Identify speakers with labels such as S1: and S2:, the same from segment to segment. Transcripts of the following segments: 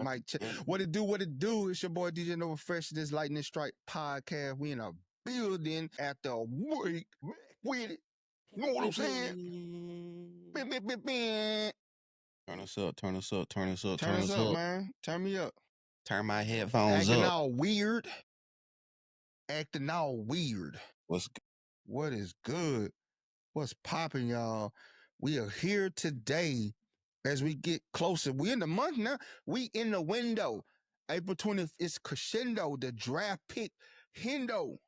S1: Mic check. What it do? What it do? It's your boy DJ Nova Fresh. This Lightning Strike podcast. We in a building after a week with it. You know what I'm saying?
S2: Turn us up, turn us up, turn us up,
S1: Turn us up, man. Turn me up.
S2: Turn my headphones
S1: Acting
S2: up.
S1: all weird. Acting all weird.
S2: What's good?
S1: What is good? What's popping, y'all? We are here today as we get closer. We in the month now. We in the window. April 20th is crescendo, the draft pick Hendo.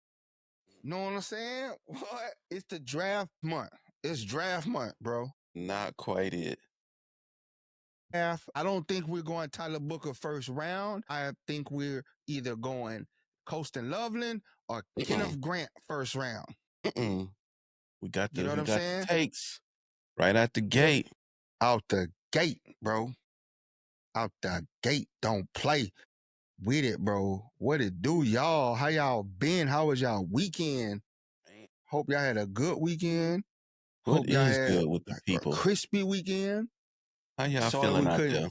S1: Know what I'm saying? What? It's the draft month. It's draft month, bro.
S2: Not quite it.
S1: I don't think we're going Tyler Booker first round. I think we're either going Colston Loveland or Kenneth Grant first round.
S2: We got the,
S1: You know what
S2: we
S1: I'm
S2: got
S1: saying?
S2: the takes right out the gate.
S1: Out the gate, bro. Out the gate. Don't play with it, bro. What it do, y'all? How y'all been? How was y'all weekend? Hope y'all had a good weekend.
S2: What
S1: Hope y'all
S2: is
S1: had
S2: good with the
S1: like a
S2: people?
S1: crispy weekend.
S2: How y'all
S1: Sorry
S2: feeling
S1: we
S2: out
S1: couldn't
S2: there?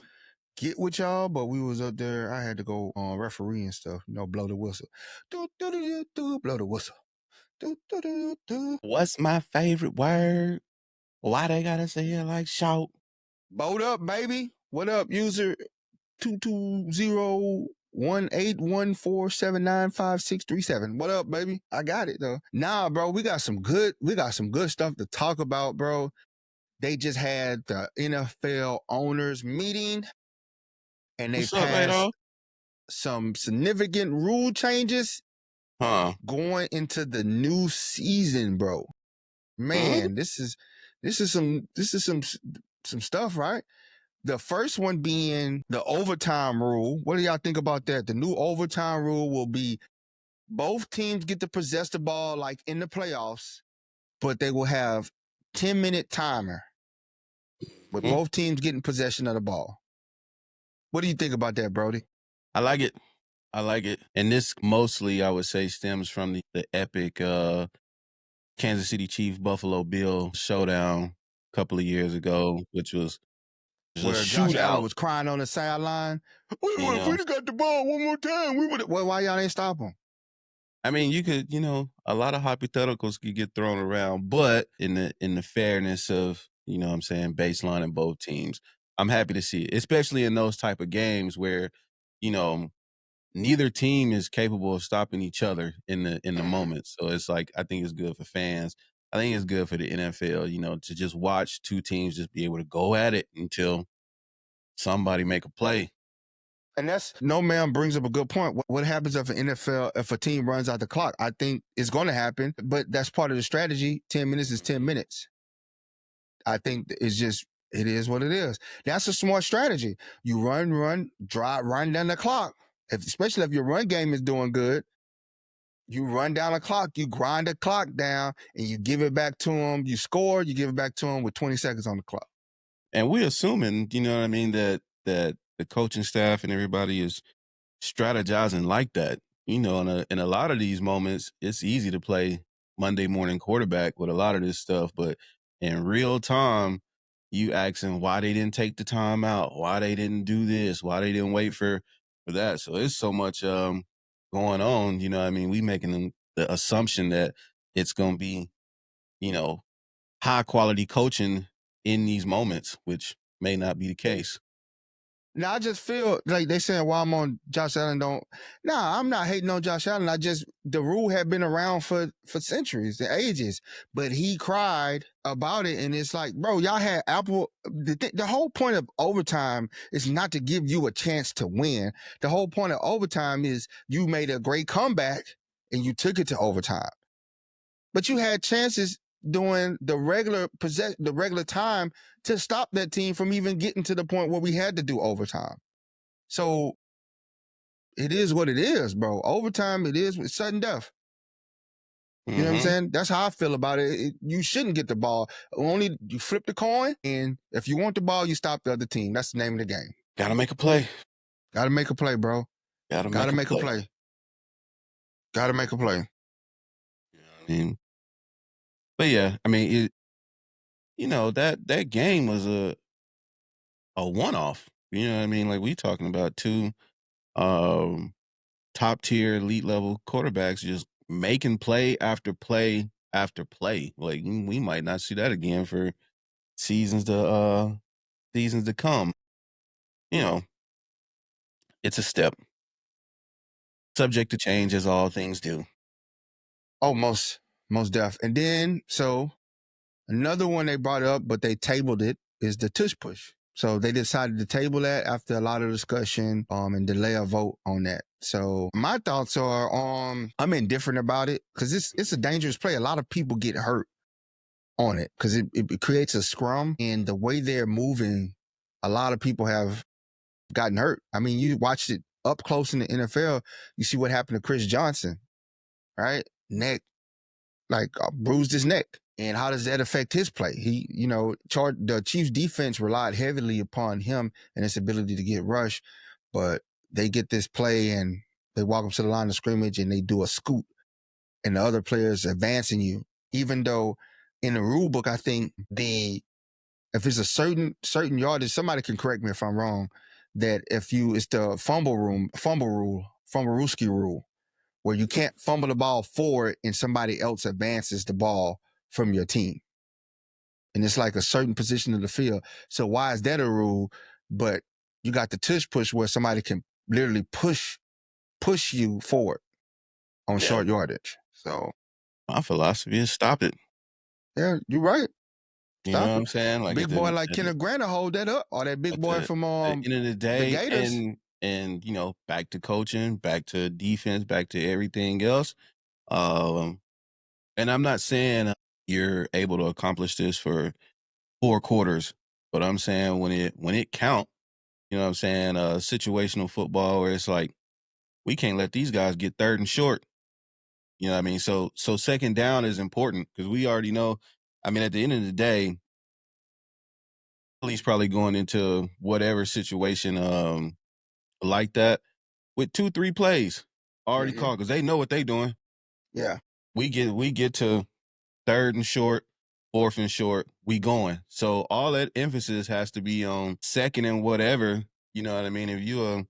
S1: get with y'all, but we was up there. I had to go on referee and stuff. You know, blow the whistle. Do, do, do, do, do, blow the whistle. Do, do, do, do.
S2: What's my favorite word? Why they gotta say it like shout?
S1: Boat up, baby. What up, user 2201814795637? What up, baby? I got it though. Nah, bro, we got some good stuff to talk about, bro. They just had the NFL owners meeting and they
S2: What's up,
S1: passed
S2: Beto?
S1: some significant rule changes going into the new season, bro. Man, this is some stuff, right? The first one being the overtime rule. What do y'all think about that? The new overtime rule will be both teams get to possess the ball like in the playoffs, but they will have 10-minute timer with both teams getting possession of the ball. What do you think about that, Brodie?
S2: I like it. And this mostly, I would say, stems from the epic Kansas City Chiefs Buffalo Bill showdown a couple of years ago, which was a
S1: Where Josh Allen
S2: shootout.
S1: was crying on the sideline. If
S2: know.
S1: we'd have got the ball one more time, we would have. Well, why y'all ain't stop him?
S2: I mean, you could, a lot of hypotheticals could get thrown around, but in the fairness of, what I'm saying, baseline in both teams, I'm happy to see it, especially in those type of games where, neither team is capable of stopping each other in the moment. So it's like, I think it's good for fans. I think it's good for the NFL, to just watch two teams just be able to go at it until somebody make a play.
S1: And that's no man brings up a good point. What happens if if a team runs out the clock? I think it's going to happen, but that's part of the strategy. 10 minutes is 10 minutes. I think it is what it is. That's a smart strategy. You run down the clock. Especially if your run game is doing good, you run down the clock, you grind the clock down, and you give it back to them. You score, you give it back to them with 20 seconds on the clock.
S2: And we're assuming, that the coaching staff and everybody is strategizing like that. In a lot of these moments, it's easy to play Monday morning quarterback with a lot of this stuff, but in real time, you asking why they didn't take the time out, why they didn't do this, why they didn't wait for that. So it's so much going on. We making the assumption that it's going to be, high quality coaching in these moments, which may not be the case.
S1: Now, I just feel like they saying, "Why I'm on Josh Allen?" I'm not hating on Josh Allen. The rule had been around for centuries, ages, but he cried about it, and it's like, bro, y'all had Apple. The whole point of overtime is not to give you a chance to win. The whole point of overtime is you made a great comeback and you took it to overtime, but you had chances during the regular time to stop that team from even getting to the point where we had to do overtime. So it is what it is, bro. Overtime, it is with sudden death. You know what I'm saying? That's how I feel about it. You shouldn't get the ball. Only you flip the coin, and if you want the ball, you stop the other team. That's the name of the game.
S2: Gotta make a play.
S1: Gotta make a play, bro. Gotta make a play. Gotta make a play.
S2: But yeah, that game was a one-off. You know what I mean? Like we talking about two um top tier elite level quarterbacks just making play after play after play. Like we might not see that again for seasons to seasons to come. You know, it's a step. Subject to change as all things do.
S1: Oh, most deaf. And then so another one they brought up, but they tabled it, is the tush push. So they decided to table that after a lot of discussion and delay a vote on that. So my thoughts are I'm indifferent about it because it's a dangerous play. A lot of people get hurt on it because it creates a scrum, and the way they're moving, a lot of people have gotten hurt. I mean, you watched it up close in the NFL, you see what happened to Chris Johnson, right? Neck, like bruised his neck. And how does that affect his play? He, the Chiefs defense relied heavily upon him and his ability to get rushed, but they get this play and they walk up to the line of scrimmage and they do a scoot and the other players advancing you. Even though in the rule book, I think if it's a certain yardage, somebody can correct me if I'm wrong, that it's the fumblerooski rule, where you can't fumble the ball forward and somebody else advances the ball from your team. And it's like a certain position of the field. So why is that a rule? But you got the tush push where somebody can literally push you forward on short yardage. So
S2: My philosophy is stop it.
S1: yeah, you're right.
S2: You know
S1: Stop
S2: what
S1: it.
S2: I'm saying? Like
S1: Big boy like Kenneth Grant hold that up, or that big boy from
S2: at the end of the
S1: the
S2: day,
S1: Gators.
S2: and back to coaching, back to defense, back to everything else. Um, and I'm not saying you're able to accomplish this for 4 quarters, but I'm saying when it count, you know what I'm saying, situational football where it's like we can't let these guys get third and short. You know what I mean? So second down is important because we already know. I mean, at the end of the day, he's probably going into whatever situation like that with 2-3 plays already
S1: Mm-hmm.
S2: called because they know what they doing.
S1: Yeah.
S2: We get to third and short, fourth and short, we going. So all that emphasis has to be on second and whatever. You know what I mean? If you a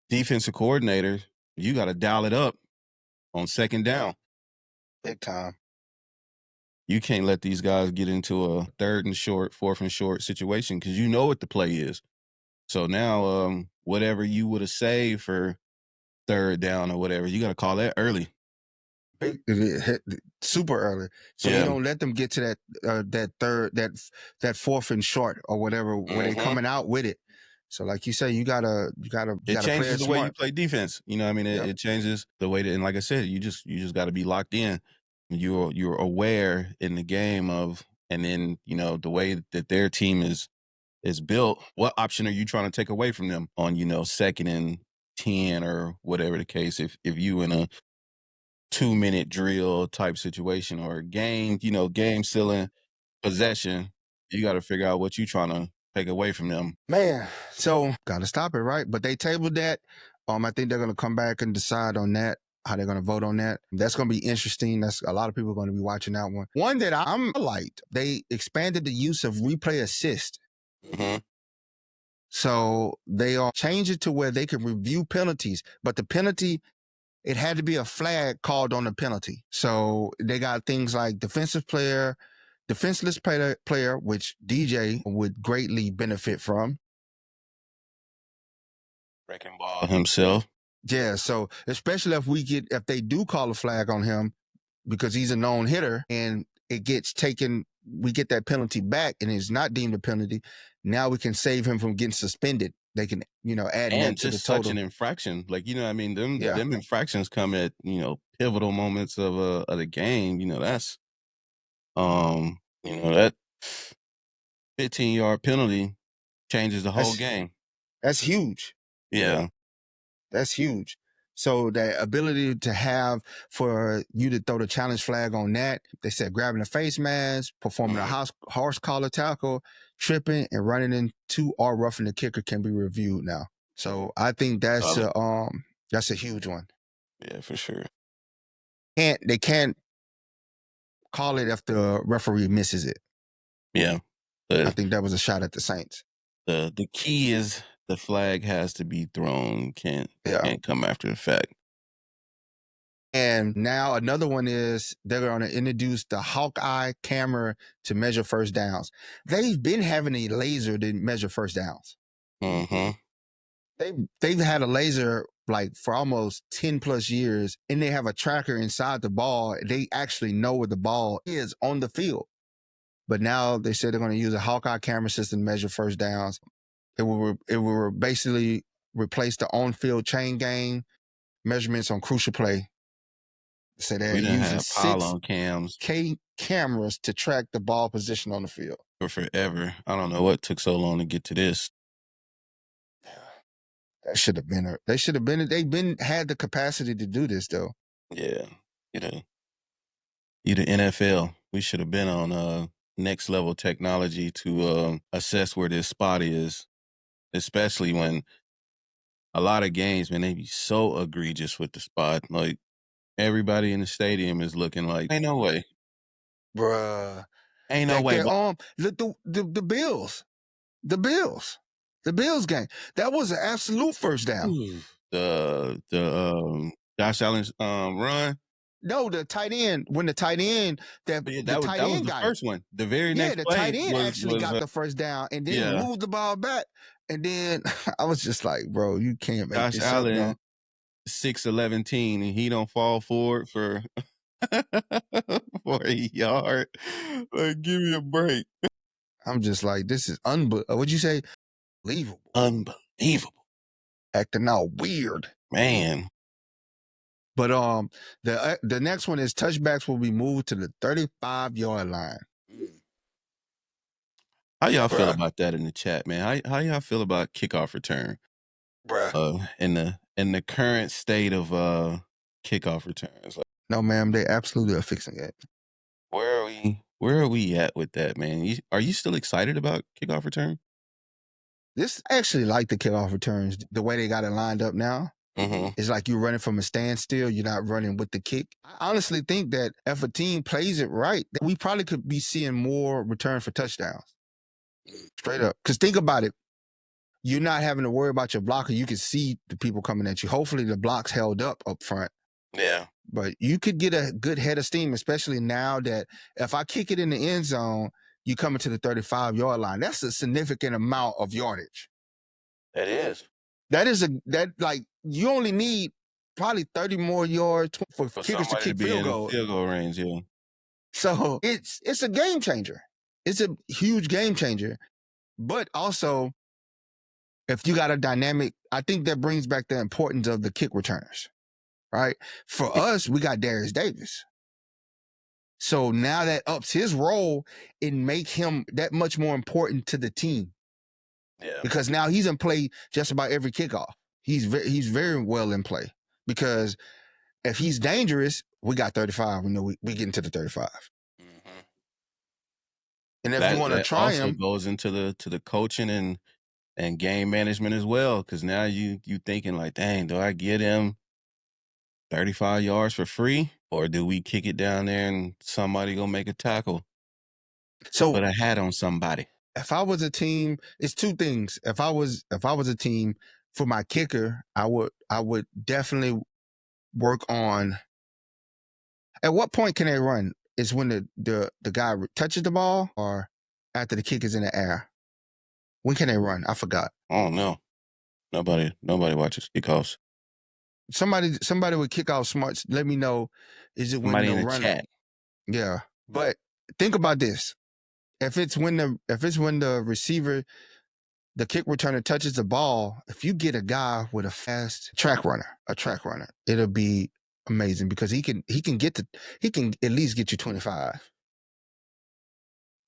S2: defensive coordinator, you got to dial it up on second down.
S1: Big time.
S2: You can't let these guys get into a third and short, fourth and short situation because you know what the play is. So now, whatever you would have saved for third down or whatever, you got to call that early.
S1: Big, super early, so you
S2: Yeah.
S1: don't let them get to that fourth and short or whatever where they coming out with it. So like you say, you gotta
S2: It
S1: play
S2: changes
S1: it
S2: the way you
S1: smart.
S2: play defense. You know what I mean?
S1: Yep.
S2: It changes the way that, and like I said, you just got to be locked in. You're aware in the game of, and then, the way that their team is built. What option are you trying to take away from them on, second and 10 or whatever the case? If you in a 2-minute drill type situation or a game, game stealing possession, you got to figure out what you trying to take away from them.
S1: Man, so gotta stop it, right? But they tabled that. I think they're gonna come back and decide on that, how they're gonna vote on that. That's gonna be interesting. That's a lot of people are gonna be watching that one. One that I'm liked, they expanded the use of replay assist.
S2: Mm-hmm.
S1: So they are change it to where they can review penalties, but the penalty, it had to be a flag called on the penalty. So they got things like defenseless player, which DJ would greatly benefit from.
S2: Wrecking ball himself.
S1: Yeah, so especially if they do call a flag on him because he's a known hitter and it gets taken, we get that penalty back and it's not deemed a penalty. Now we can save him from getting suspended. They can, add
S2: And
S1: that to the
S2: just such
S1: total.
S2: an infraction. Like, I mean,
S1: Yeah.
S2: them infractions come at, pivotal moments of the game. That's that 15-yard penalty changes the whole
S1: That's
S2: game.
S1: that's huge.
S2: Yeah.
S1: That's huge. So the ability to have for you to throw the challenge flag on that, they said grabbing a face mask, performing a horse collar tackle, tripping and running into or roughing the kicker can be reviewed now. So I think that's a huge one.
S2: Yeah, for sure.
S1: They can't call it if the referee misses it.
S2: Yeah.
S1: I think that was a shot at the Saints.
S2: The key is the flag has to be thrown. Can't
S1: Yeah.
S2: come after the fact.
S1: And now another one is they're going to introduce the Hawkeye camera to measure first downs. They've been having a laser to measure first downs.
S2: Mm-hmm.
S1: They've had a laser like for almost 10 plus years, and they have a tracker inside the ball. They actually know where the ball is on the field. But now they said they're going to use a Hawkeye camera system to measure first downs. It will basically replace the on-field chain gang measurements on crucial play. So they're
S2: We done
S1: using
S2: had pylon cams
S1: 6K cameras to track the ball position on the field.
S2: for forever. I don't know what took so long to get to this.
S1: That should have been. They should have been. They've had the capacity to do this though.
S2: Yeah, you the NFL. We should have been on next level technology to assess where this spot is, especially when a lot of games, man, they be so egregious with the spot. Like everybody in the stadium is looking like, ain't no way,
S1: Bruh.
S2: ain't no
S1: Like
S2: way.
S1: the Bills game. That was an absolute first down.
S2: The Josh Allen's run.
S1: No, the tight end. When the tight end
S2: That was the first one. The very next
S1: the
S2: play
S1: tight end actually got the first down and then moved the ball back. And then I was just like, bro, you can't make
S2: Josh
S1: this
S2: Allen,
S1: up,
S2: 6'11", and he don't fall forward for for a yard. Like, give me a break.
S1: I'm just like, this is what'd you say? Unbelievable.
S2: Unbelievable.
S1: Acting all weird.
S2: Man.
S1: But the next one is touchbacks will be moved to the 35-yard line.
S2: How y'all feel about that in the chat, man? How y'all feel about kickoff return? In the current state of kickoff returns. Like,
S1: no, ma'am, they absolutely are fixing it.
S2: Where are we at with that, man? Are you still excited about kickoff return?
S1: This actually like the kickoff returns. The way they got it lined up now.
S2: Mm-hmm.
S1: It's like you're running from a standstill. You're not running with the kick. I honestly think that if a team plays it right, we probably could be seeing more return for touchdowns. Straight up. Because think about it. You're not having to worry about your blocker. You can see the people coming at you. Hopefully the block's held up front.
S2: Yeah.
S1: But you could get a good head of steam, especially now that if I kick it in the end zone, you come into the 35-yard line. That's a significant amount of yardage.
S2: That is.
S1: You only need probably 30 more yards for kickers to kick field goal.
S2: Field goal range, yeah.
S1: So it's a game changer. It's a huge game changer. But also, if you got a dynamic, I think that brings back the importance of the kick returners, right? For us, we got Darius Davis. So now that ups his role and make him that much more important to the team.
S2: Yeah.
S1: Because now he's in play just about every kickoff. He's very well in play because if he's dangerous, we got 35. We know we get into the 35.
S2: Mm-hmm.
S1: And if you want to try him,
S2: goes into the coaching and game management as well. Because now you thinking like, dang, do I get him 35 yards for free, or do we kick it down there and somebody gonna make a tackle?
S1: So
S2: put a hat on somebody.
S1: If I was a team, it's two things. If I was a team, for my kicker, I would definitely work on. At what point can they run? Is when the guy touches the ball or after the kick is in the air? When can they run? I forgot.
S2: Oh no, nobody watches kickoffs.
S1: Somebody with kickoff smarts. Let me know. Is it
S2: Somebody
S1: when
S2: in
S1: the
S2: the
S1: run?
S2: chat?
S1: Yeah, but think about this. If it's when the receiver, the kick returner touches the ball, if you get a guy with a fast track runner, it'll be amazing because he can at least get you 25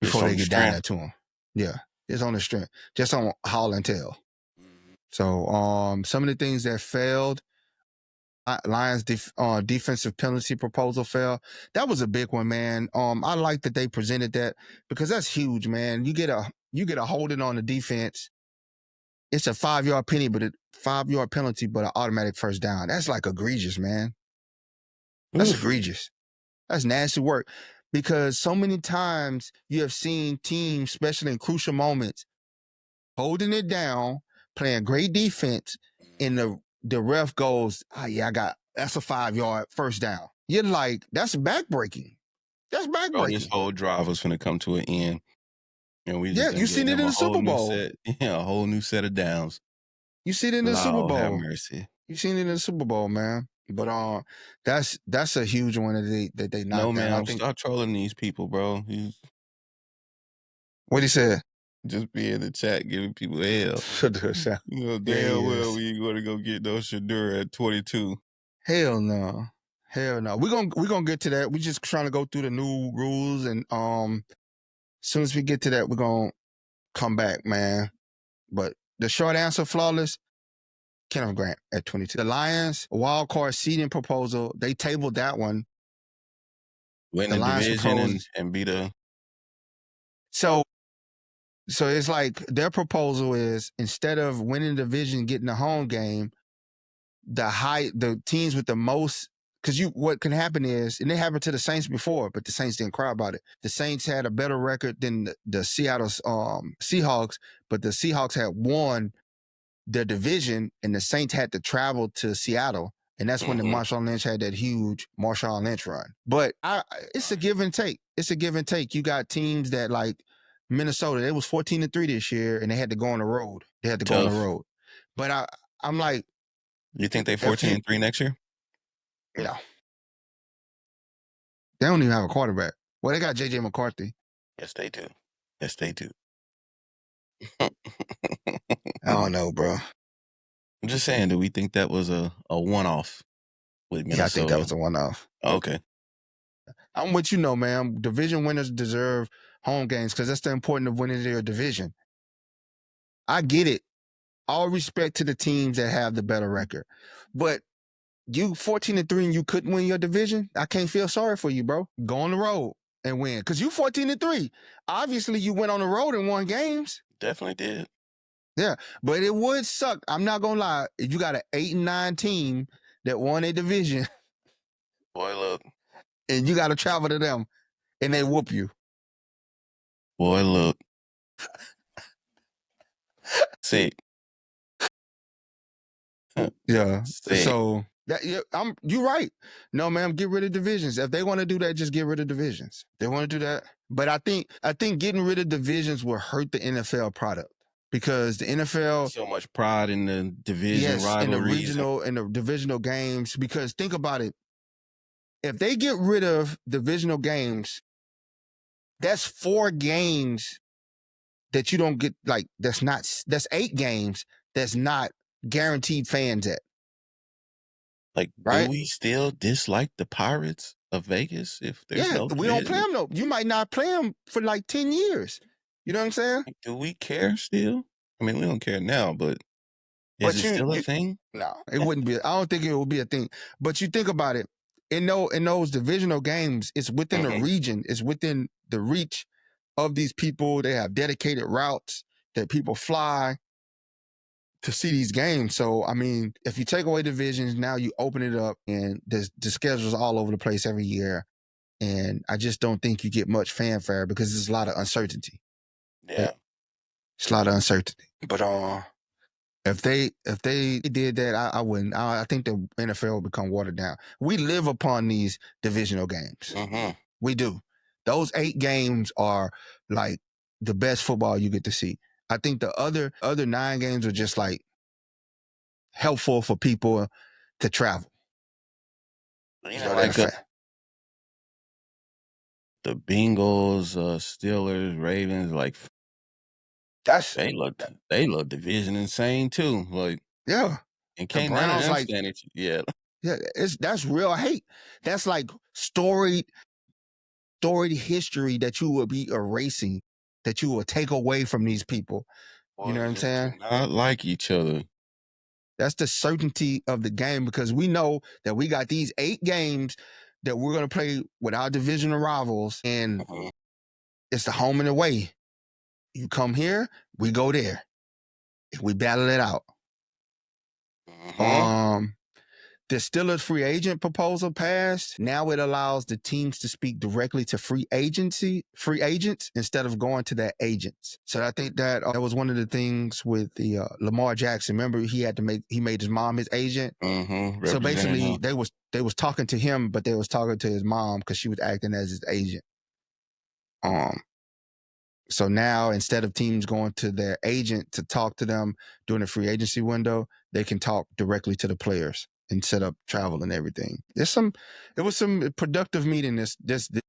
S1: before they get down there to him. Yeah, it's on the strength, just on haul and tail. So some of the things that failed, Lions defensive penalty proposal failed. That was a big one, man. I like that they presented that because that's huge, man. You get a holding on the defense. It's a 5-yard penalty, but an automatic first down. That's like egregious, man. That's egregious. That's nasty work because so many times you have seen teams, especially in crucial moments, holding it down, playing great defense, and the ref goes, "Oh yeah, that's a 5-yard first down." You're like, that's backbreaking. That's
S2: Bro, this
S1: backbreaking.
S2: whole drive was finna come to an end, and we just
S1: Yeah, you
S2: done gave
S1: seen it
S2: them
S1: in
S2: a
S1: the
S2: whole
S1: Super
S2: new
S1: Bowl.
S2: set, a whole new set of downs.
S1: You see it in the Super
S2: Lord have
S1: Bowl.
S2: mercy.
S1: You seen it in the Super Bowl, man. But that's a huge one that they
S2: No,
S1: knocked down. I
S2: man,
S1: think
S2: stop trolling these people, bro. He's
S1: what he said.
S2: just be in the chat giving people hell. You know
S1: Yeah, he
S2: damn well
S1: is.
S2: we ain't gonna go get no Shadur at 22.
S1: Hell no. Hell no. We're gonna get to that. We just trying to go through the new rules, and as soon as we get to that, we're gonna come back, man. But the short answer, flawless, Kenneth Grant at 22. The Lions wild card seeding proposal, they tabled that one.
S2: Win
S1: The
S2: the
S1: Lions
S2: division
S1: proposed.
S2: and beat a
S1: So it's like their proposal is, instead of winning the division, getting the home game, the teams with the most, because what can happen is, and it happened to the Saints before, but the Saints didn't cry about it. The Saints had a better record than the Seattle Seahawks, but the Seahawks had won their division, and the Saints had to travel to Seattle. And that's when the Marshawn Lynch had that huge Marshawn Lynch run. But it's a give and take. It's a give and take. You got teams that, like Minnesota, they was 14-3 this year, and they had to go on the road. They had to go on the road. But I'm like,
S2: you think they 14-3 next year?
S1: No. They don't even have a quarterback. Well, they got J.J. McCarthy.
S2: Yes, they do. Yes, they do.
S1: I don't know, bro.
S2: I'm just saying, do we think that was a one-off with Minnesota?
S1: Yeah, I think that was a one-off.
S2: Okay.
S1: I'm with you, know, man. Division winners deserve home games because that's the importance of winning their division. I get it. All respect to the teams that have the better record. But you 14-3 and you couldn't win your division, I can't feel sorry for you, bro. Go on the road and win. Because you 14-3. Obviously, you went on the road and won games.
S2: Definitely did.
S1: Yeah, but it would suck. I'm not gonna lie. If you got an 8-9 team that won a division,
S2: boy, look,
S1: and you got to travel to them, and they whoop you.
S2: Boy, look. See.
S1: Yeah.
S2: See.
S1: So you're right. No, man, get rid of divisions. If they want to do that, just get rid of divisions. They want to do that. But I think getting rid of divisions will hurt the NFL product. Because the NFL,
S2: so much pride in the division rivalries,
S1: in the divisional games. Because think about it, if they get rid of divisional games, that's 4 games that you don't get. Like that's 8 games that's not guaranteed fans at.
S2: Like, right? Do we still dislike the Pirates of Vegas if there's no division?
S1: We don't play them though. You might not play them for like 10 years. You know what I'm saying?
S2: Like, do we care still? I mean, we don't care now, but is it still a thing?
S1: No, it wouldn't be. I don't think it would be a thing. But you think about it, in those divisional games, it's within the region. It's within the reach of these people. They have dedicated routes that people fly to see these games. So, I mean, if you take away divisions, now you open it up, and the schedule's all over the place every year. And I just don't think you get much fanfare because there's a lot of uncertainty.
S2: Yeah.
S1: It's a lot of uncertainty. But if they did that, I wouldn't. I think the NFL would become watered down. We live upon these divisional games. We do. Those 8 games are like the best football you get to see. I think the other 9 games are just like helpful for people to travel.
S2: You know, like the Bengals, Steelers, Ravens, like they look division insane too. Like,
S1: yeah,
S2: and can't none of them stand it. Yeah,
S1: that's real hate. That's like storied history that you will be erasing, that you will take away from these people. You know what I'm saying?
S2: Not like each other.
S1: That's the certainty of the game, because we know that we got these 8 games that we're going to play with our divisional rivals, and it's the home and away. You come here, we go there. We battle it out. the Steelers free agent proposal passed. Now it allows the teams to speak directly to free agents instead of going to their agents. So I think that was one of the things with the Lamar Jackson. Remember, he made his mom his agent.
S2: Mm-hmm.
S1: So basically, they was talking to him, but they was talking to his mom because she was acting as his agent. So now, instead of teams going to their agent to talk to them during the free agency window, they can talk directly to the players and set up travel and everything. It was some productive meeting this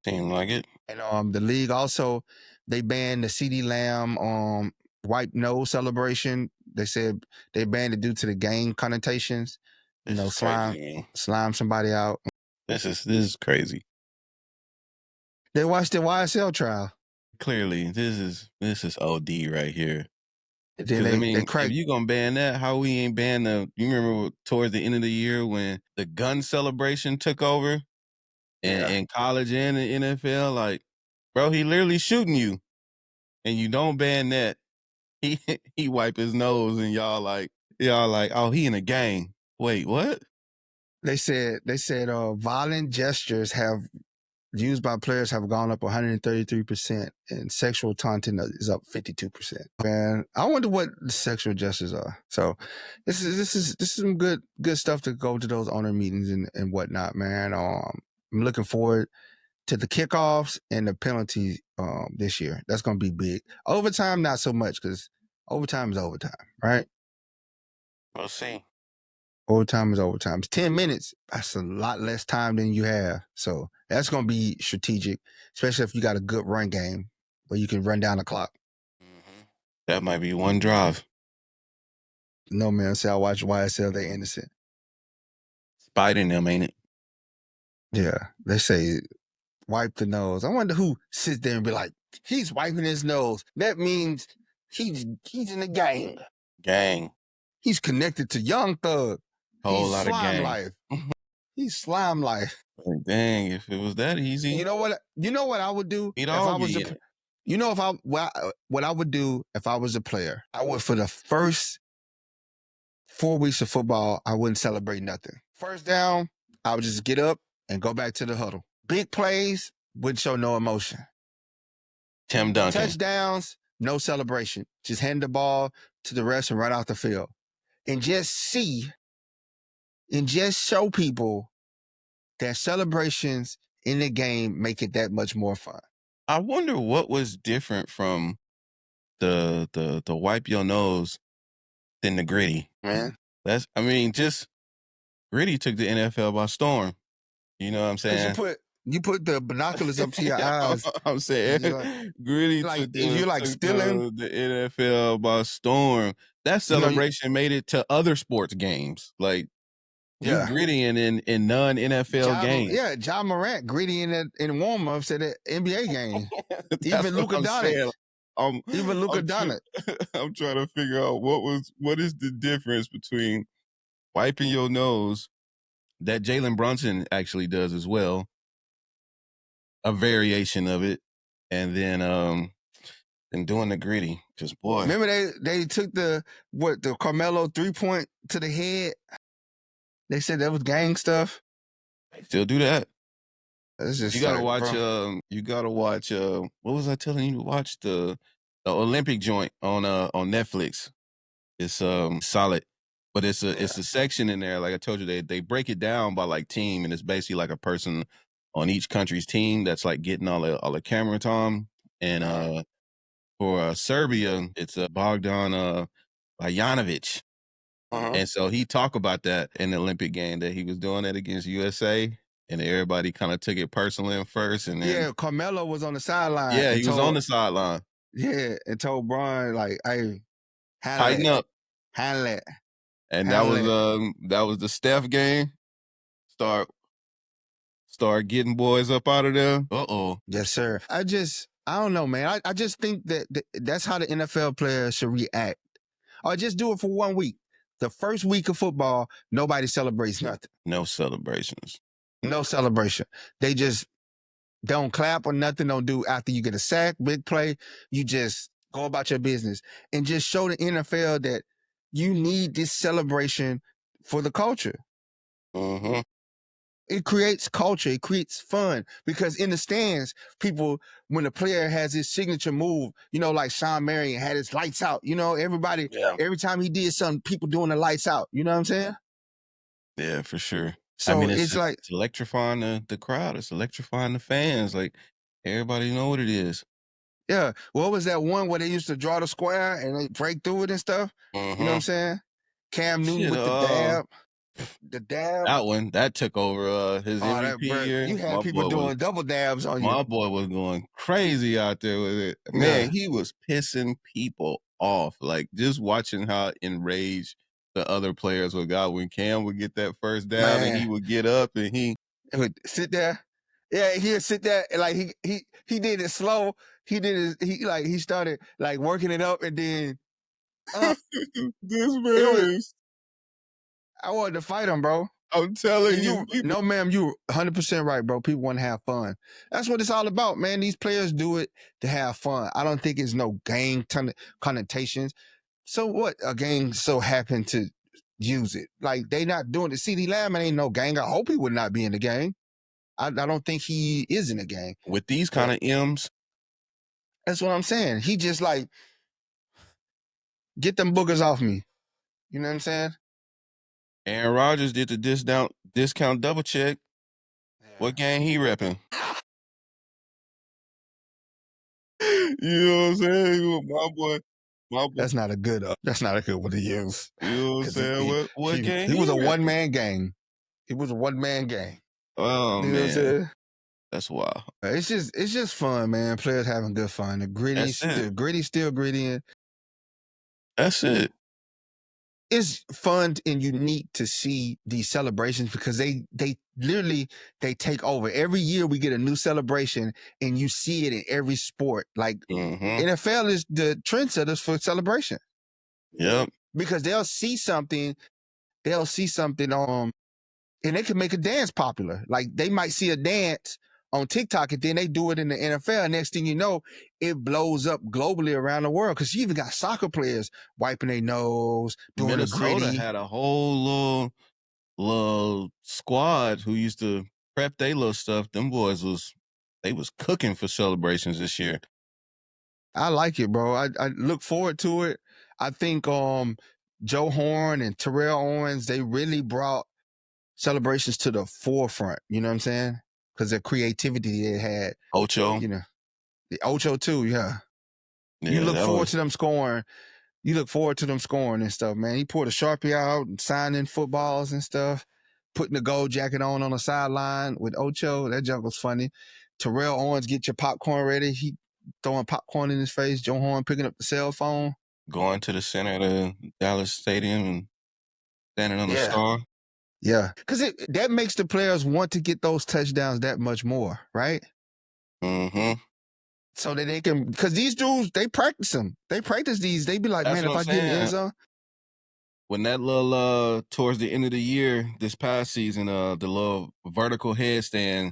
S2: seemed like it.
S1: And the league also, they banned the CeeDee Lamb wipe nose celebration. They said they banned it due to the gang connotations. Slime somebody out.
S2: This is crazy.
S1: They watched the YSL trial.
S2: Clearly, this is OD right here.
S1: Then
S2: if you gonna ban that, how we ain't ban the? You remember towards the end of the year when the gun celebration took over, in college and the NFL, like, bro, he literally shooting you, and you don't ban that. He wipe his nose, and y'all like, oh, he in a gang. Wait, what?
S1: They said violent gestures used by players have gone up 133%, and sexual taunting is up 52%. Man, I wonder what the sexual gestures are. So this is some good stuff to go to those owner meetings and whatnot, man. I'm looking forward to the kickoffs and the penalties this year. That's going to be big. Overtime, not so much, because overtime is overtime, right?
S2: We'll see.
S1: Overtime is overtime. It's 10 minutes. That's a lot less time than you have. So that's going to be strategic, especially if you got a good run game where you can run down the clock.
S2: Mm-hmm. That might be one drive.
S1: No, man. Say I watch YSL, they innocent.
S2: Spiting them, ain't it?
S1: Yeah. They say wipe the nose. I wonder who sits there and be like, he's wiping his nose. That means he's in the gang.
S2: Gang.
S1: He's connected to Young Thug.
S2: Whole lot of gang.
S1: Life. He's slime life.
S2: Dang, if it was that easy.
S1: You know what I would do if I was what I would do if I was a player? I would, for the first 4 weeks of football, I wouldn't celebrate nothing. First down, I would just get up and go back to the huddle. Big plays would show no emotion.
S2: Tim Duncan.
S1: Touchdowns, no celebration. Just hand the ball to the rest and run out the field. And just show people that celebrations in the game make it that much more fun.
S2: I wonder what was different from the wipe your nose than the gritty.
S1: Man.
S2: Just gritty took the NFL by storm. You know what I'm saying?
S1: You put the binoculars up to your eyes.
S2: I'm saying gritty took the NFL by storm. That celebration made it to other sports games. Like, you grittying in non-NFL games.
S1: Yeah, John Morant grittying in warm-ups at the NBA game. Even Luka Doncic.
S2: I'm trying to figure out what is the difference between wiping your nose, that Jalen Brunson actually does as well, a variation of it, and then doing the gritty. Because, boy,
S1: remember they took the Carmelo 3-point to the head. They said that was gang stuff.
S2: They still do that.
S1: Just
S2: you gotta watch. You gotta watch. What was I telling you to watch? The Olympic joint on Netflix. It's solid, but it's a section in there. Like I told you, they break it down by like team, and it's basically like a person on each country's team that's like getting all the camera time. And for Serbia, it's Bogdan Bojanovic. And so he talked about that in the Olympic game, that he was doing that against USA, and everybody kind of took it personally at first. And then
S1: Carmelo was on the sideline.
S2: Yeah, he was on the sideline.
S1: Yeah, and told Bron, like, hey,
S2: tighten up,
S1: handle it.
S2: And that was the Steph game. Start getting boys up out of there.
S1: Yes, sir. I don't know, man. I just think that that's how the NFL players should react. Or just do it for 1 week. The first week of football, nobody celebrates nothing.
S2: No celebrations.
S1: No celebration. They just don't clap or nothing. Don't do after you get a sack, big play. You just go about your business and just show the NFL that you need this celebration for the culture.
S2: Mm-hmm.
S1: It creates culture. It creates fun because in the stands, people, when the player has his signature move, like Sean Marion had his lights out, everybody,
S2: Yeah.
S1: every time he did something, people doing the lights out. You know what I'm saying?
S2: Yeah, for sure. I
S1: So
S2: mean,
S1: it's like,
S2: it's electrifying the crowd. It's electrifying the fans. Like, everybody know what it is.
S1: yeah. What was that one where they used to draw the square and they break through it and stuff? You know what I'm saying? Cam Newton
S2: Shit,
S1: with the dab. The dab.
S2: that one, that took over his
S1: Oh,
S2: MVP
S1: that bro,
S2: year.
S1: you had people doing double dabs on you.
S2: My boy was going crazy out there with it.
S1: Yeah.
S2: Man, he was pissing people off. Like, just watching how enraged the other players would got when Cam would get that first down and he
S1: Man.
S2: would get up and he
S1: Would sit there. Yeah, he'd sit there and like he did it slow. He started like working it up and then
S2: this
S1: it
S2: man
S1: was
S2: is,
S1: I wanted to fight him, bro.
S2: I'm telling
S1: And
S2: you, people.
S1: no, ma'am, you 100% right, bro. People want to have fun. That's what it's all about, man. These players do it to have fun. I don't think it's no gang connotations. So what? A gang so happened to use it. Like they not doing it. CD Lamb ain't no gang. I hope he would not be in the gang. I don't think he is in a gang.
S2: With these
S1: But
S2: kind of M's,
S1: that's what I'm saying. He just like, get them boogers off me. You know what I'm saying?
S2: Aaron Rodgers did the discount double check. What gang he repping? You know what I'm saying? My boy.
S1: That's not a good one to use.
S2: You know what I'm
S1: Because
S2: saying? What gang
S1: he was a
S2: repping?
S1: one-man gang. He was a one-man gang.
S2: Oh,
S1: You know what I'm
S2: man.
S1: saying?
S2: That's wild.
S1: It's just fun, man. Players having good fun. The
S2: That's it.
S1: gritty's still gritty.
S2: That's it.
S1: It's fun and unique to see these celebrations because they literally they take over. Every year we get a new celebration and you see it in every sport. Like NFL is the trendsetters for celebration.
S2: Yep.
S1: Because they'll see something and they can make a dance popular. Like they might see a dance on TikTok and then they do it in the NFL. Next thing you know, it blows up globally around the world because you even got soccer players wiping their nose, doing
S2: Minnesota
S1: a gritty.
S2: had a whole little squad who used to prep their little stuff. Them boys was cooking for celebrations this year.
S1: I like it, bro. I look forward to it. I think Joe Horn and Terrell Owens, they really brought celebrations to the forefront. You know what I'm saying? Because the creativity they had.
S2: Ocho.
S1: You know, the Ocho too, yeah.
S2: Yeah,
S1: You look forward to them scoring. You look forward to them scoring and stuff, man. He pulled a Sharpie out and signing footballs and stuff, putting the gold jacket on the sideline with Ocho. That junk was funny. Terrell Owens, get your popcorn ready. He throwing popcorn in his face. Joe Horn picking up the cell phone.
S2: Going to the center of the Dallas Stadium and standing on the star.
S1: Yeah. Because that makes the players want to get those touchdowns that much more, right? So that they can, because these dudes, they practice them. They practice these. They be like,
S2: That's
S1: man, if I get in the end zone.
S2: When that little towards the end of the year, this past season, the little vertical headstand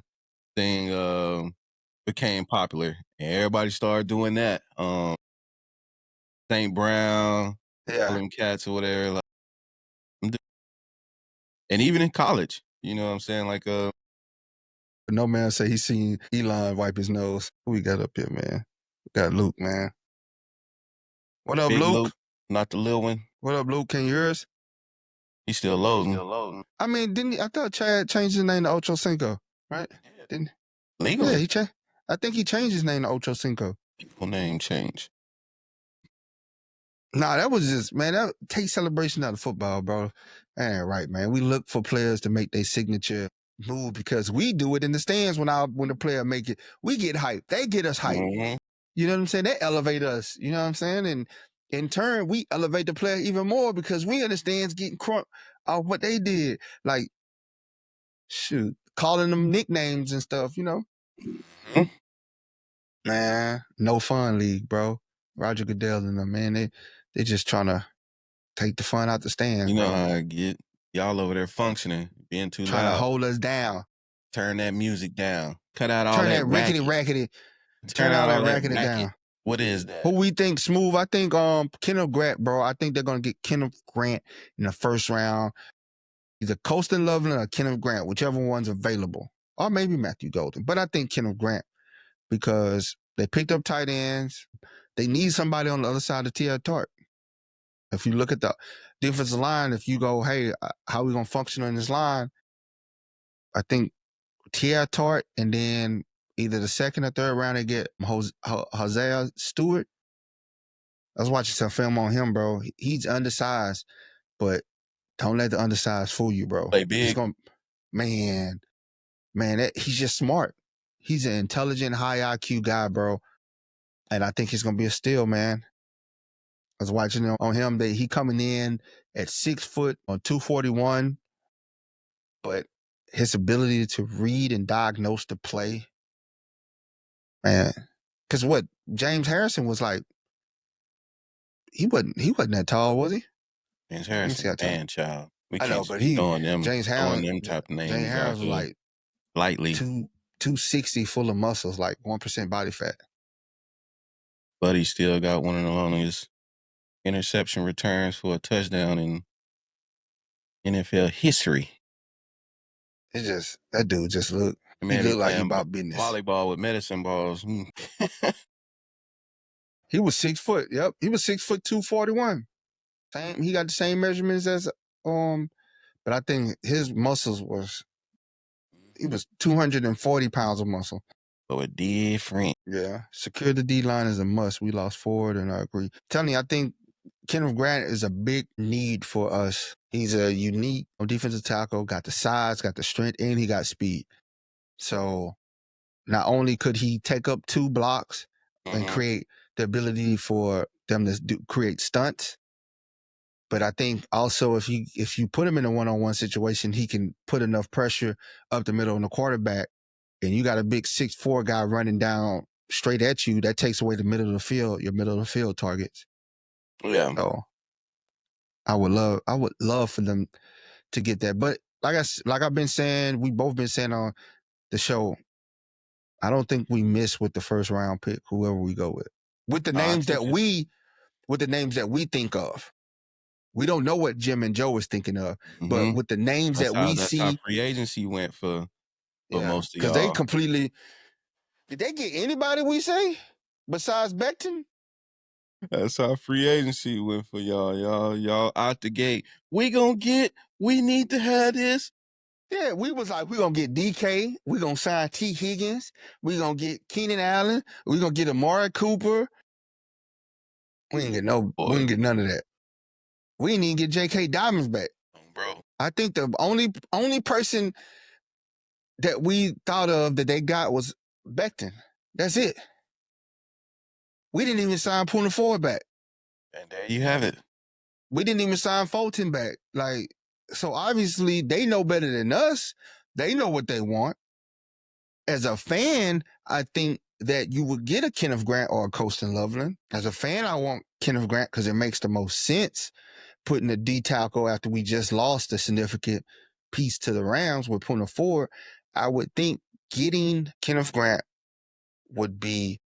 S2: thing became popular, and everybody started doing that. St. Brown, all them cats or whatever, like, and even in college, you know what I'm saying? Like
S1: No man say he seen Elon wipe his nose. Who we got up here, man? We got Luke, man. What up,
S2: Big
S1: Luke?
S2: Not the little one.
S1: What up, Luke? Can you hear us?
S2: He's still loading.
S1: I mean, I thought Chad changed his name to Ocho Cinco, right? Didn't
S2: legally?
S1: Yeah, I think he changed his name to Ocho Cinco.
S2: People name change.
S1: Nah, that was just, man, that take celebration out of football, bro. That ain't right, man. We look for players to make their signature move because we do it in the stands when the player make it. We get hyped. They get us hyped. You know what I'm saying? They elevate us. You know what I'm saying? And in turn, we elevate the player even more because we understand getting crunk off what they did. Like, shoot, calling them nicknames and stuff, you know? Man, no fun league, bro. Roger Goodell and them, man, they just trying to take the fun out the stands,
S2: you know
S1: bro.
S2: how I get y'all over there functioning, being too
S1: trying
S2: loud.
S1: To hold us down.
S2: Turn that music down. Cut out all that
S1: rackety. Turn all that rackety down.
S2: What is that?
S1: Who we think smooth? I think Kenneth Grant, bro. I think they're gonna get Kenneth Grant in the first round. either Colston Loveland or Kenneth Grant, whichever one's available, or maybe Matthew Golden. But I think Kenneth Grant, because they picked up tight ends. They need somebody on the other side of T.R. Tart. If you look at the defensive line, if you go, hey, how are we going to function on this line? I think T.R. Tart, and then either the second or third round, they get Hosea Stewart. I was watching some film on him, bro. He's undersized, but don't let the undersized fool you, bro.
S2: Play big.
S1: He's going, man, he's just smart. He's an intelligent, high IQ guy, bro. And I think he's going to be a steal, man. I was watching on him that he coming in at 6 foot on 241, but his ability to read and diagnose the play, man. Because what James Harrison was like, he wasn't that tall, was he?
S2: James Harrison, man, child. We
S1: I know,
S2: can't
S1: but
S2: throwing them type of names.
S1: James Harrison was like
S2: lightly
S1: 260, full of muscles, like 1% body fat.
S2: But he still got one of the longest interception returns for a touchdown in NFL history.
S1: It's just, that dude just looked, he looked like he about business.
S2: Volleyball with medicine balls.
S1: He was 6 foot. Yep. He was 6 foot 241. He got the same measurements as, but I think his muscles he was 240 pounds of muscle.
S2: So a different.
S1: Yeah. Secure the D-line is a must. We lost forward, and I agree. Telling you, I think Kenneth Grant is a big need for us. He's a unique defensive tackle, got the size, got the strength, and he got speed. So not only could he take up 2 blocks and create the ability for them to create stunts, but I think also if you put him in a one-on-one situation, he can put enough pressure up the middle on the quarterback, and you got a big 6'4" guy running down straight at you, that takes away the middle of the field, your middle of the field targets.
S2: Yeah.
S1: So I would love for them to get that. But like I've been saying, we both been saying on the show, I don't think we miss with the first round pick, whoever we go with. With the names that we think of. We don't know what Jim and Joe is thinking of, but with the names that we see.
S2: That's how free agency went for most of y'all.
S1: Because they completely, did they get anybody we say besides Becton?
S2: That's how free agency went for y'all. Y'all out the gate. We need to have this.
S1: Yeah, we was like, we're going to get DK. We're going to sign T. Higgins. We're going to get Keenan Allen. We're going to get Amari Cooper. We didn't get none of that. We didn't even get J.K. Dobbins back.
S2: Bro.
S1: I think the only person that we thought of that they got was Becton. That's it. We didn't even sign Poona Ford back.
S2: And there you have it.
S1: We didn't even sign Fulton back. Like, so obviously they know better than us. They know what they want. As a fan, I think that you would get a Kenneth Grant or a Colston Loveland. As a fan, I want Kenneth Grant because it makes the most sense. Putting a D tackle after we just lost a significant piece to the Rams with Poona Ford, I would think getting Kenneth Grant would be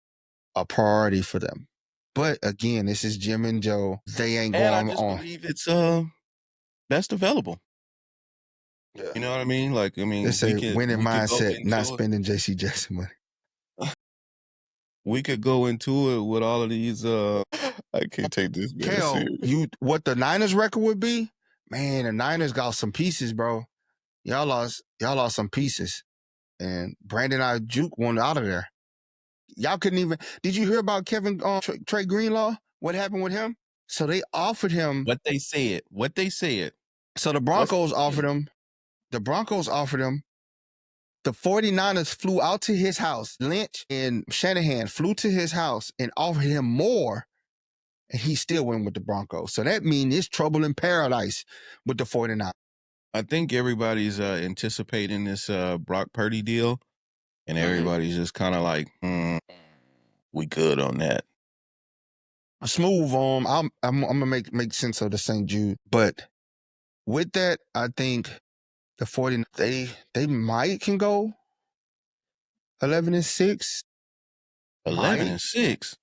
S1: a priority for them. But again, this is Jim and Joe. They ain't going on.
S2: I just believe it's best available. Yeah. You know what I mean? Like, I mean,
S1: it's a winning mindset, not spending JC Jackson money.
S2: We could go into it with all of these. I can't take this very serious.
S1: What the Niners record would be? Man, the Niners got some pieces, bro. Y'all lost some pieces, and Brandon Ayuk won out of there. Y'all couldn't even. Did you hear about Kevin Trey Greenlaw? What happened with him? So they offered him
S2: what they said.
S1: So the Broncos offered him. The 49ers flew out to his house. Lynch and Shanahan flew to his house and offered him more, and he still went with the Broncos. So that means it's trouble in paradise with the 49ers.
S2: I think everybody's anticipating this Brock Purdy deal, and everybody's just kind of like, we good on that.
S1: Smooth on. I'm gonna make sense of the St. Jude, but with that, I think the 49ers they might can go 11-6.
S2: 11-6.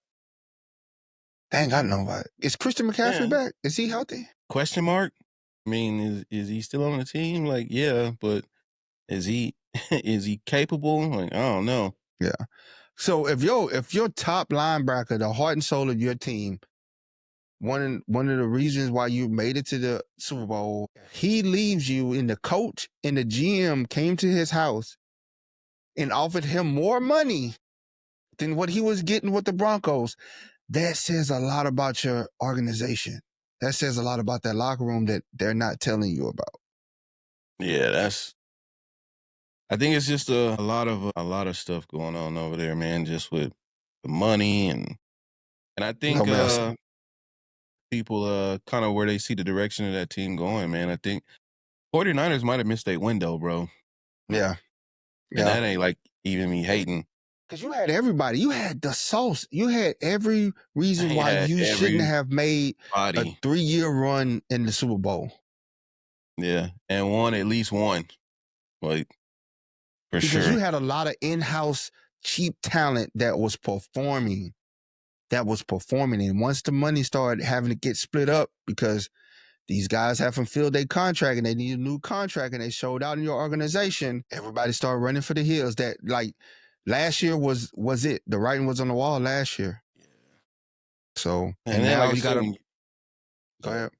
S1: Dang, I know about it. Is Christian McCaffrey back? Is he healthy?
S2: Question mark? I mean, is he still on the team? Like, yeah, but is he is he capable? Like, I don't know.
S1: Yeah. So if your top linebacker, the heart and soul of your team, one of the reasons why you made it to the Super Bowl, he leaves you, and the coach and the GM came to his house and offered him more money than what he was getting with the Broncos, that says a lot about your organization. That says a lot about that locker room that they're not telling you about.
S2: Yeah, I think it's just a lot of stuff going on over there, man, just with the money and I think people kind of where they see the direction of that team going, man. I think 49ers might have missed their window, bro.
S1: Yeah.
S2: And that ain't like even me hating.
S1: Because you had everybody. You had the sauce. You had every reason why you shouldn't have made a 3-year run in the Super Bowl.
S2: Yeah, and won at least one. Like, for
S1: because
S2: sure.
S1: Because you had a lot of in-house cheap talent that was performing. And once the money started having to get split up because these guys haven't filled their contract and they need a new contract and they showed out in your organization, everybody started running for the hills. That, like, last year was it. The writing was on the wall last year. Yeah. So, and now like you got to go ahead.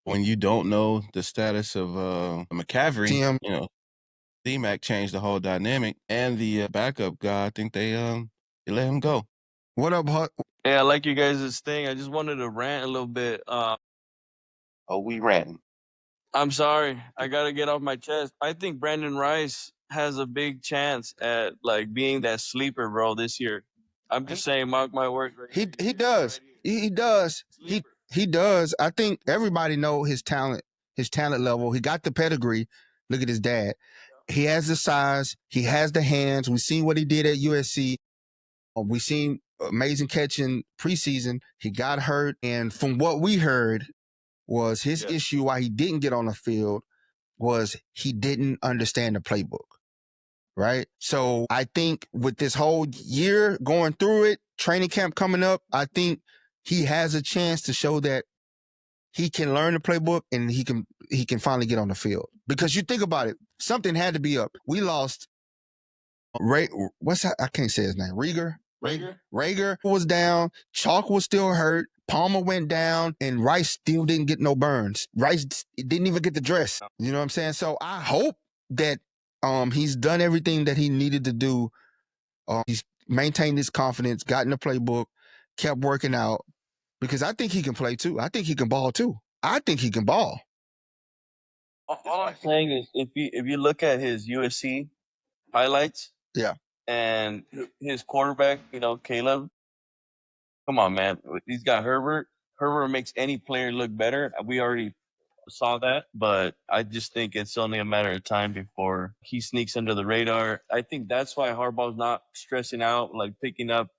S2: When you don't know the status of McCaffrey, you know, D-Mac changed the whole dynamic, and the backup guy, I think they let him go.
S1: What up, Huck?
S3: Yeah, I like you guys' thing. I just wanted to rant a little bit.
S2: We ranting.
S3: I'm sorry. I got to get off my chest. I think Brandon Rice has a big chance at like being that sleeper, bro, this year. I'm just saying, mark my words. Right
S1: he does. Right he does. He does. I think everybody know his talent level. He got the pedigree. Look at his dad. He has the size. He has the hands. We've seen what he did at USC. We've seen amazing catching preseason. He got hurt. And from what we heard was his issue why he didn't get on the field was he didn't understand the playbook. Right? So I think with this whole year going through it, training camp coming up, I think he has a chance to show that he can learn the playbook and he can finally get on the field. Because you think about it, something had to be up. We lost I can't say his name. Rager was down. Chalk was still hurt. Palmer went down, and Rice still didn't get no burns. Rice didn't even get the dress. You know what I'm saying? So I hope that he's done everything that he needed to do. He's maintained his confidence, gotten the playbook, kept working out, because I think he can play too. I think he can ball too. I think he can ball.
S3: All I'm saying is if you look at his USC highlights, and his quarterback, Caleb, come on, man. He's got Herbert. Herbert makes any player look better. We already saw that, but I just think it's only a matter of time before he sneaks under the radar. I think that's why Harbaugh's not stressing out, like picking up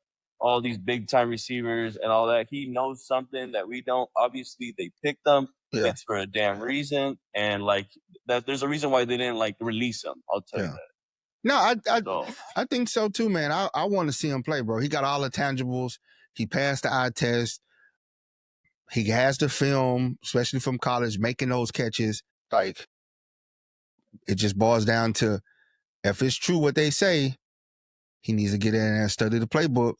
S3: all these big time receivers and all that. He knows something that we don't. Obviously, they picked them. Yeah. It's for a damn reason, and like that, there's a reason why they didn't like release him. I'll tell you that.
S1: No, I think so too, man. I want to see him play, bro. He got all the tangibles. He passed the eye test. He has the film, especially from college, making those catches. Like, it just boils down to, if it's true what they say, he needs to get in there and study the playbook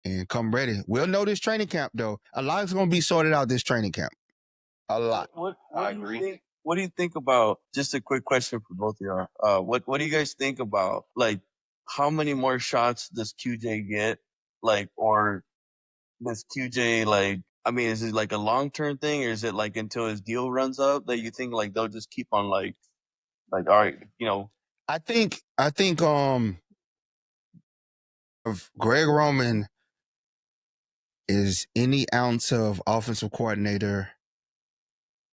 S1: and come ready. We'll know this training camp, though. A lot is going to be sorted out this training camp. A lot.
S3: I agree. What do you think about, just a quick question for both of y'all. What do you guys think about, like, how many more shots does QJ get? Like, or does QJ, like, I mean, is it like a long-term thing, or is it like until his deal runs up that you think like they'll just keep on like, all right,
S1: I think if Greg Roman is any ounce of offensive coordinator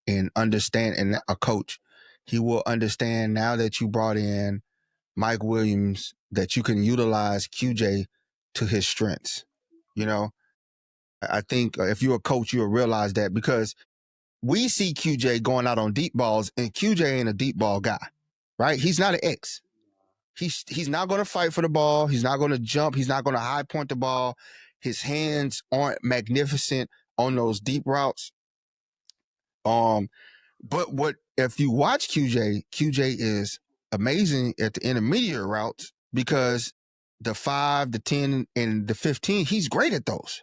S1: and a coach, he will understand now that you brought in Mike Williams that you can utilize QJ to his strengths. You know, I think if you're a coach, you'll realize that, because we see QJ going out on deep balls, and QJ ain't a deep ball guy, right? He's not an X. He's not going to fight for the ball. He's not going to jump. He's not going to high point the ball. His hands aren't magnificent on those deep routes. But what if you watch QJ is amazing at the intermediate routes because the 5, the 10, and the 15, he's great at those.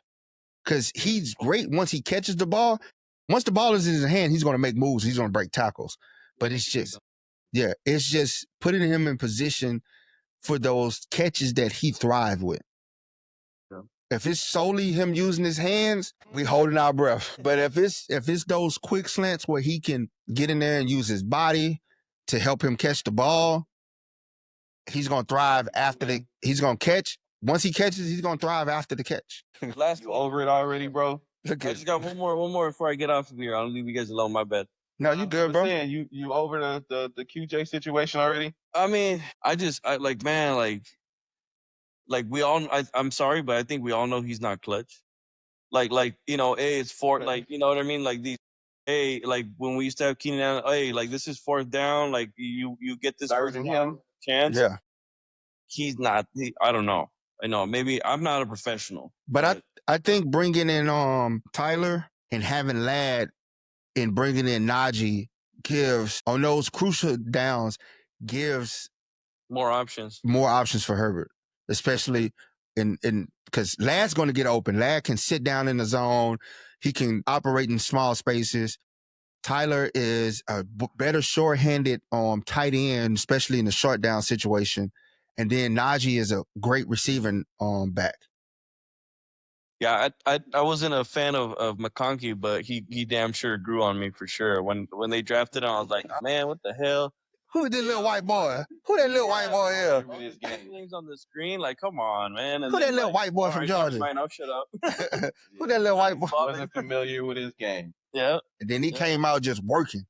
S1: Because he's great once he catches the ball. Once the ball is in his hand, he's going to make moves. He's going to break tackles. But it's just putting him in position for those catches that he thrives with. If it's solely him using his hands, we holding our breath. But if it's those quick slants where he can get in there and use his body to help him catch the ball, he's gonna thrive he's gonna catch. Once he catches, he's gonna thrive after the catch.
S3: Last over it already, bro. I just got one more before I get off of here. I'll leave you guys alone. My bad.
S1: No, you good, bro.
S2: Saying, you over the QJ situation already?
S3: I mean, like we all. I'm sorry, but I think we all know he's not clutch. Like hey, it's fourth. Like you know what I mean. Like these. Hey, like when we used to have Keenan Allen. Hey, like this is fourth down. Like you get this version him chance.
S1: Yeah.
S3: He's not. I don't know. I know. Maybe I'm not a professional.
S1: But I think bringing in Tyler and having Ladd and bringing in Najee gives, on those crucial downs, gives
S3: more options
S1: for Herbert, especially in because Ladd's going to get open. Ladd can sit down in the zone. He can operate in small spaces. Tyler is a better short-handed tight end, especially in the short down situation. And then Najee is a great receiving back.
S3: Yeah, I wasn't a fan of McConkey, but he damn sure grew on me for sure. When they drafted him, I was like, man, what the hell?
S1: Who this little white boy? Who that little white boy is?
S3: Things on the screen, like, come on, man. And
S1: who that little white boy from Georgia?
S3: Fine, I'll shut up.
S1: Who that little white boy?
S2: Wasn't familiar with his game.
S3: Yeah.
S1: And then he came out just working.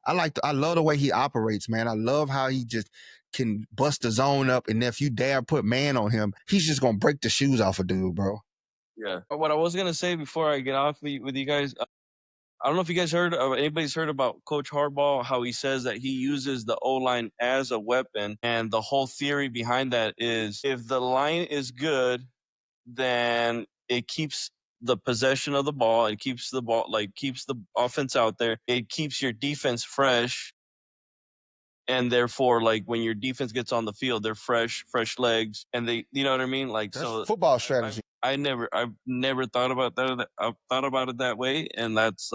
S1: I love the way he operates, man. I love how he just can bust the zone up, and if you dare put man on him, he's just gonna break the shoes off a dude, bro.
S3: Yeah. But what I was gonna say before I get off with you guys, I don't know if you guys anybody's heard about Coach Harbaugh, how he says that he uses the O-line as a weapon, and the whole theory behind that is if the line is good, then it keeps the possession of the ball, it keeps the ball, keeps the offense out there, it keeps your defense fresh. And therefore, when your defense gets on the field, they're fresh legs, and they, you know what I mean?
S1: That's football strategy.
S3: I've never thought about that. I've thought about it that way, and that's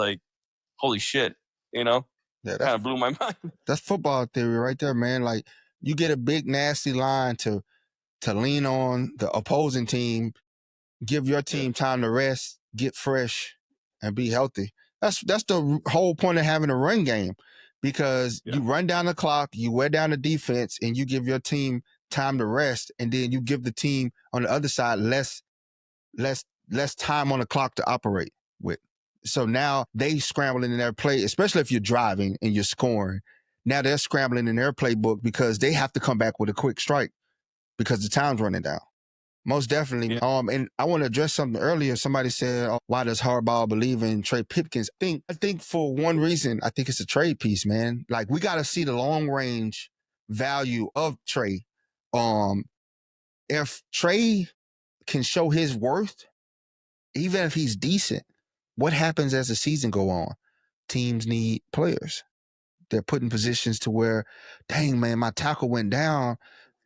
S3: holy shit, you know?
S1: Yeah,
S3: kind of blew my mind.
S1: That's football theory right there, man. Like you get a big nasty line to lean on the opposing team, give your team time to rest, get fresh, and be healthy. That's the whole point of having a run game. Because you run down the clock, you wear down the defense, and you give your team time to rest, and then you give the team on the other side less time on the clock to operate with. So now they scrambling in their play, especially if you're driving and you're scoring. Now they're scrambling in their playbook because they have to come back with a quick strike because the time's running down. Most definitely. Yeah. And I want to address something earlier. Somebody said, why does Harbaugh believe in Trey Pipkins? I think for one reason, I think it's a trade piece, man. Like, we got to see the long range value of Trey. If Trey can show his worth, even if he's decent, what happens as the season go on? Teams need players. They're put in positions to where, dang, man, my tackle went down.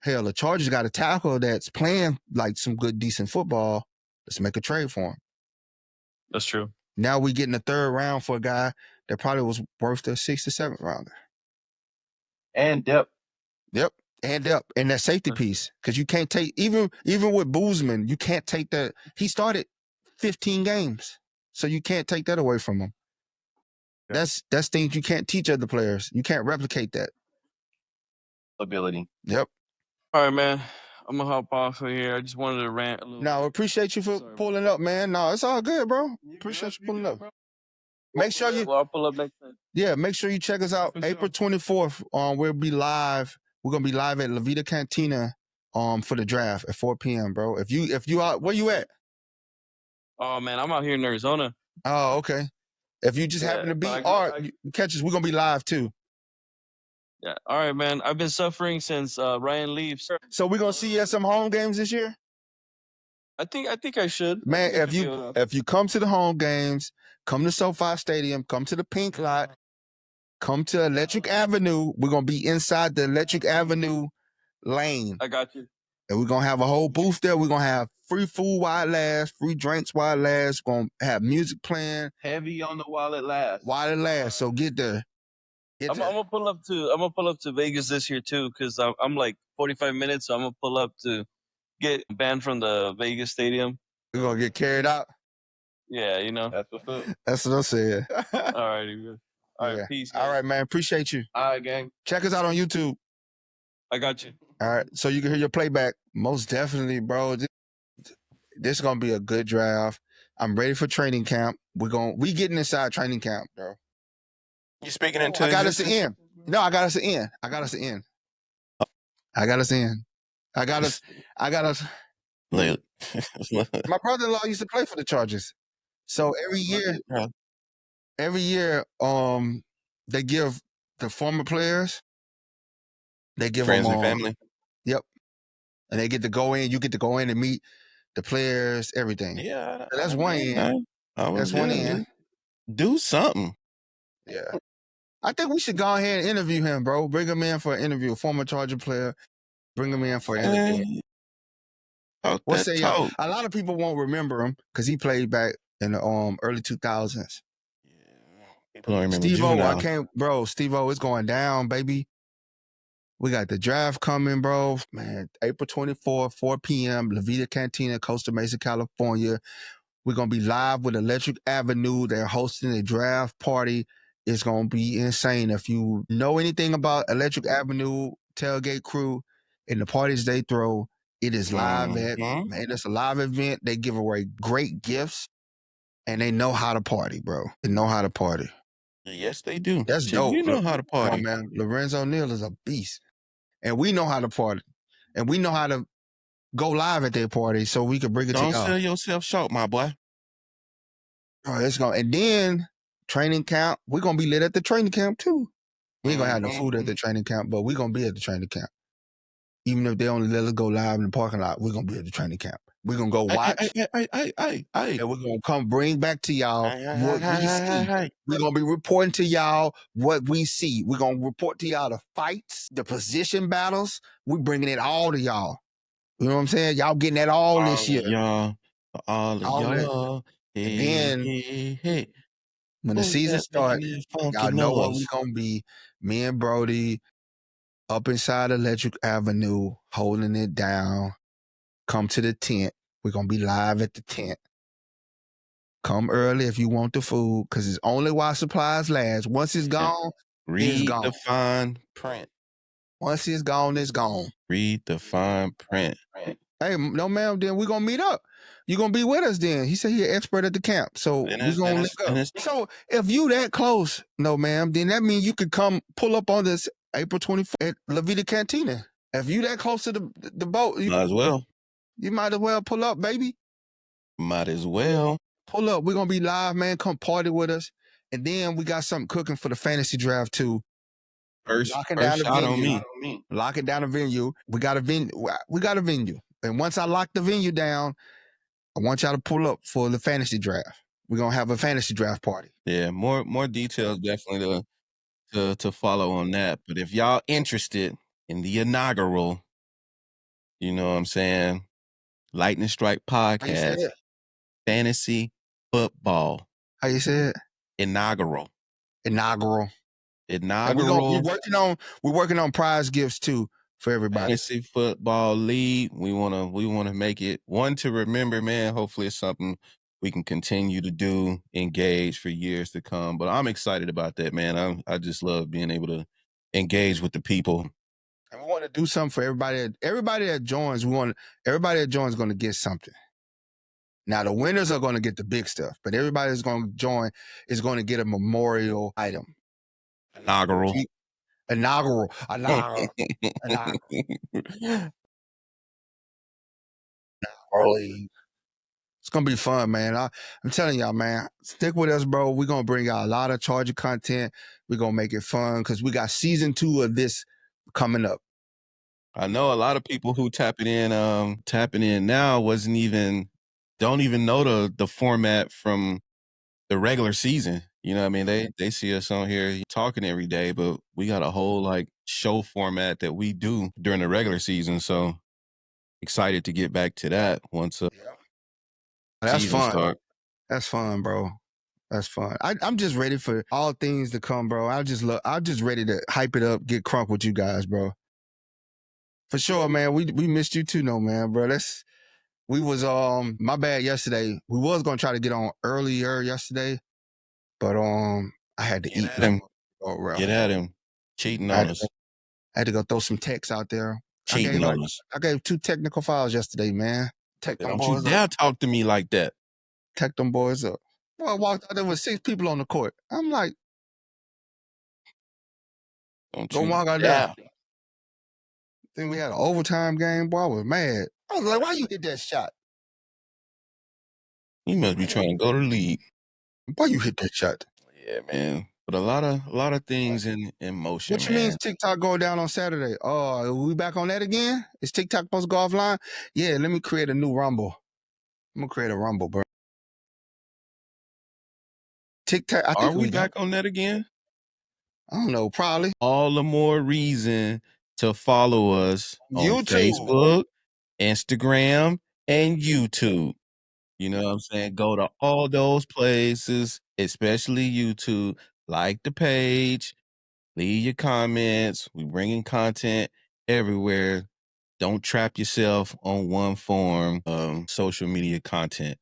S1: Hell, the Chargers got a tackle that's playing some good, decent football. Let's make a trade for him.
S3: That's true.
S1: Now we getting a third round for a guy that probably was worth the 6th to 7th rounder.
S2: And depth.
S1: Yep. And depth. And that safety piece. Because you can't take, even with Boozman, you can't take that. He started 15 games. So you can't take that away from him. Yeah. That's things you can't teach other players. You can't replicate that.
S2: Ability.
S1: Yep.
S3: All right, man. I'm going to hop off of here. I just wanted to rant a little.
S1: No, appreciate you for pulling up, man. No, it's all good, bro. Appreciate you pulling up. Make sure you...
S3: Well, I'll pull up next time.
S1: Yeah, make sure you check us out. April 24th, we'll be live. We're going to be live at La Vida Cantina for the draft at 4 p.m., bro. If you out, where you at?
S3: Oh, man, I'm out here in Arizona.
S1: Oh, okay. If you just happen to be, catch us. We're going to be live, too.
S3: Yeah. All right, man. I've been suffering since Ryan leaves.
S1: So we're going to see you at some home games this year?
S3: I think I should.
S1: Man, if you come to the home games, come to SoFi Stadium, come to the Pink Lot, come to Electric Avenue. We're gonna be inside the Electric Avenue lane.
S3: I got you.
S1: And we're gonna have a whole booth there. We're gonna have free food while it lasts, free drinks while it lasts. We're gonna have music playing.
S2: Heavy on the while it lasts.
S1: While it lasts. So get there.
S3: I'm gonna pull up to Vegas this year too, because I'm like 45 minutes, so I'm gonna pull up to get banned from the Vegas stadium.
S1: We're gonna get carried out.
S3: Yeah, you know.
S2: That's what's up.
S1: That's what I said.
S3: All righty. All right, peace. Guys.
S1: All right, man. Appreciate you.
S2: All right, gang.
S1: Check us out on YouTube.
S3: I got you.
S1: All right, so you can hear your playback. Most definitely, bro. This is gonna be a good draft. I'm ready for training camp. We getting inside training camp, bro.
S2: You speaking into
S1: I got us to end. No, I got us to end. I got us to end. I got us in. I got us. My brother-in-law used to play for the Chargers. So every year, they give the former players, they give
S2: friends
S1: them
S2: and family.
S1: Yep. And they get to go in. You get to go in and meet the players, everything.
S2: Yeah.
S1: So that's one end. That's one end.
S2: Do something.
S1: Yeah. I think we should go ahead and interview him, bro. Bring him in for an interview. A former Charger player. Bring him in for an interview. What say y'all? A lot of people won't remember him because he played back in the early 2000s.
S2: People don't remember
S1: Steve-O, Steve-O, it's going down, baby. We got the draft coming, bro. Man, April 24th, 4 p.m., La Vida Cantina, Costa Mesa, California. We're going to be live with Electric Avenue. They're hosting a draft party. It's going to be insane. If you know anything about Electric Avenue, tailgate crew, and the parties they throw, it is live man, it's a live event. They give away great gifts, and they know how to party, bro. They know how to party.
S2: Yes, they do.
S1: That's dope.
S2: You know how to party.
S1: Come on, man. Lorenzo Neal is a beast. And we know how to party. And we know how to go live at their party so we can bring it to y'all.
S2: Don't sell yourself short, my boy.
S1: Oh, and then training camp, we're going to be lit at the training camp too. We ain't going to have no food at the training camp, but we're going to be at the training camp. Even if they only let us go live in the parking lot, we're going to be at the training camp. We're going to go watch. And we're going to come bring back to y'all what we see. We're going to be reporting to y'all what we see. We're going to report to y'all the fights, the position battles. We're bringing it all to y'all. You know what I'm saying? Y'all getting that all this year.
S2: Y'all. All y'all.
S1: And then, when the season starts, y'all know what we're going to be. Me and Brodie up inside Electric Avenue, holding it down. Come to the tent. We're going to be live at the tent. Come early if you want the food, because it's only while supplies last. Once it's gone, it's gone.
S2: Read the fine print.
S1: Once it's gone, it's gone.
S2: Read the fine print.
S1: Hey, no, ma'am, then we're going to meet up. You're going to be with us then. He said he's an expert at the camp. So we're going to link up. So if you that close, no, ma'am, then that means you could come pull up on this April 24th at La Vida Cantina. If you that close to the boat.
S2: Might as well.
S1: You might as well pull up, baby.
S2: Might as well.
S1: Pull up. We're going to be live, man. Come party with us. And then we got something cooking for the fantasy draft, too.
S2: First shot on me.
S1: Locking down the venue. We got a venue. And once I lock the venue down, I want y'all to pull up for the fantasy draft. We're going to have a fantasy draft party.
S2: Yeah, more details definitely to follow on that. But if y'all interested in the inaugural, you know what I'm saying, Lightning Strike Podcast, fantasy football.
S1: How you say it?
S2: Inaugural.
S1: We're working on prize gifts too for everybody.
S2: Fantasy football league. We wanna make it one to remember, man. Hopefully it's something we can continue to do, engage for years to come. But I'm excited about that, man. I just love being able to engage with the people.
S1: And we want to do something for everybody. Everybody that joins, everybody that joins is going to get something. Now, the winners are going to get the big stuff, but everybody that's going to join is going to get a memorial item.
S2: Inaugural.
S1: It's going to be fun, man. I'm telling y'all, man, stick with us, bro. We're going to bring out a lot of Charger content. We're going to make it fun because we got season 2 of this coming up.
S2: I know a lot of people who tapping in now don't even know the format from the regular season. You know what I mean? They see us on here talking every day, but we got a whole like show format that we do during the regular season. So excited to get back to that once
S1: That's
S2: season
S1: fun.
S2: start.
S1: That's fun, bro. That's fun. I'm just ready for all things to come, bro. I'm just ready to hype it up, get crunk with you guys, bro. For sure, man. We missed you too, no, man, bro. We was my bad yesterday. We was gonna try to get on earlier yesterday, but I had to eat
S2: him.
S1: bro.
S2: Get at him. Cheating on us.
S1: I had to go throw some texts out there.
S2: Cheating on us.
S1: I gave 2 technical files yesterday, man.
S2: Don't you dare talk to me like that.
S1: Tech them boys up. Well, I walked out there with 6 people on the court. I'm like, go walk out there. Then we had an overtime game. Boy, I was mad. I was like, why you hit that shot?
S2: You must be trying to go to the league.
S1: Why you hit that shot?
S2: Yeah, man. But a lot of things in motion.
S1: What you mean TikTok going down on Saturday? Oh, we back on that again? Is TikTok supposed to go offline? Yeah, let me create a new Rumble. I'm gonna create a Rumble, bro. TikTok. I think
S2: Are we back on that again?
S1: I don't know. Probably.
S2: All the more reason to follow us on Facebook, Instagram, and YouTube. You know what I'm saying? Go to all those places, especially YouTube. Like the page, leave your comments. We bringing content everywhere. Don't trap yourself on one form of social media content.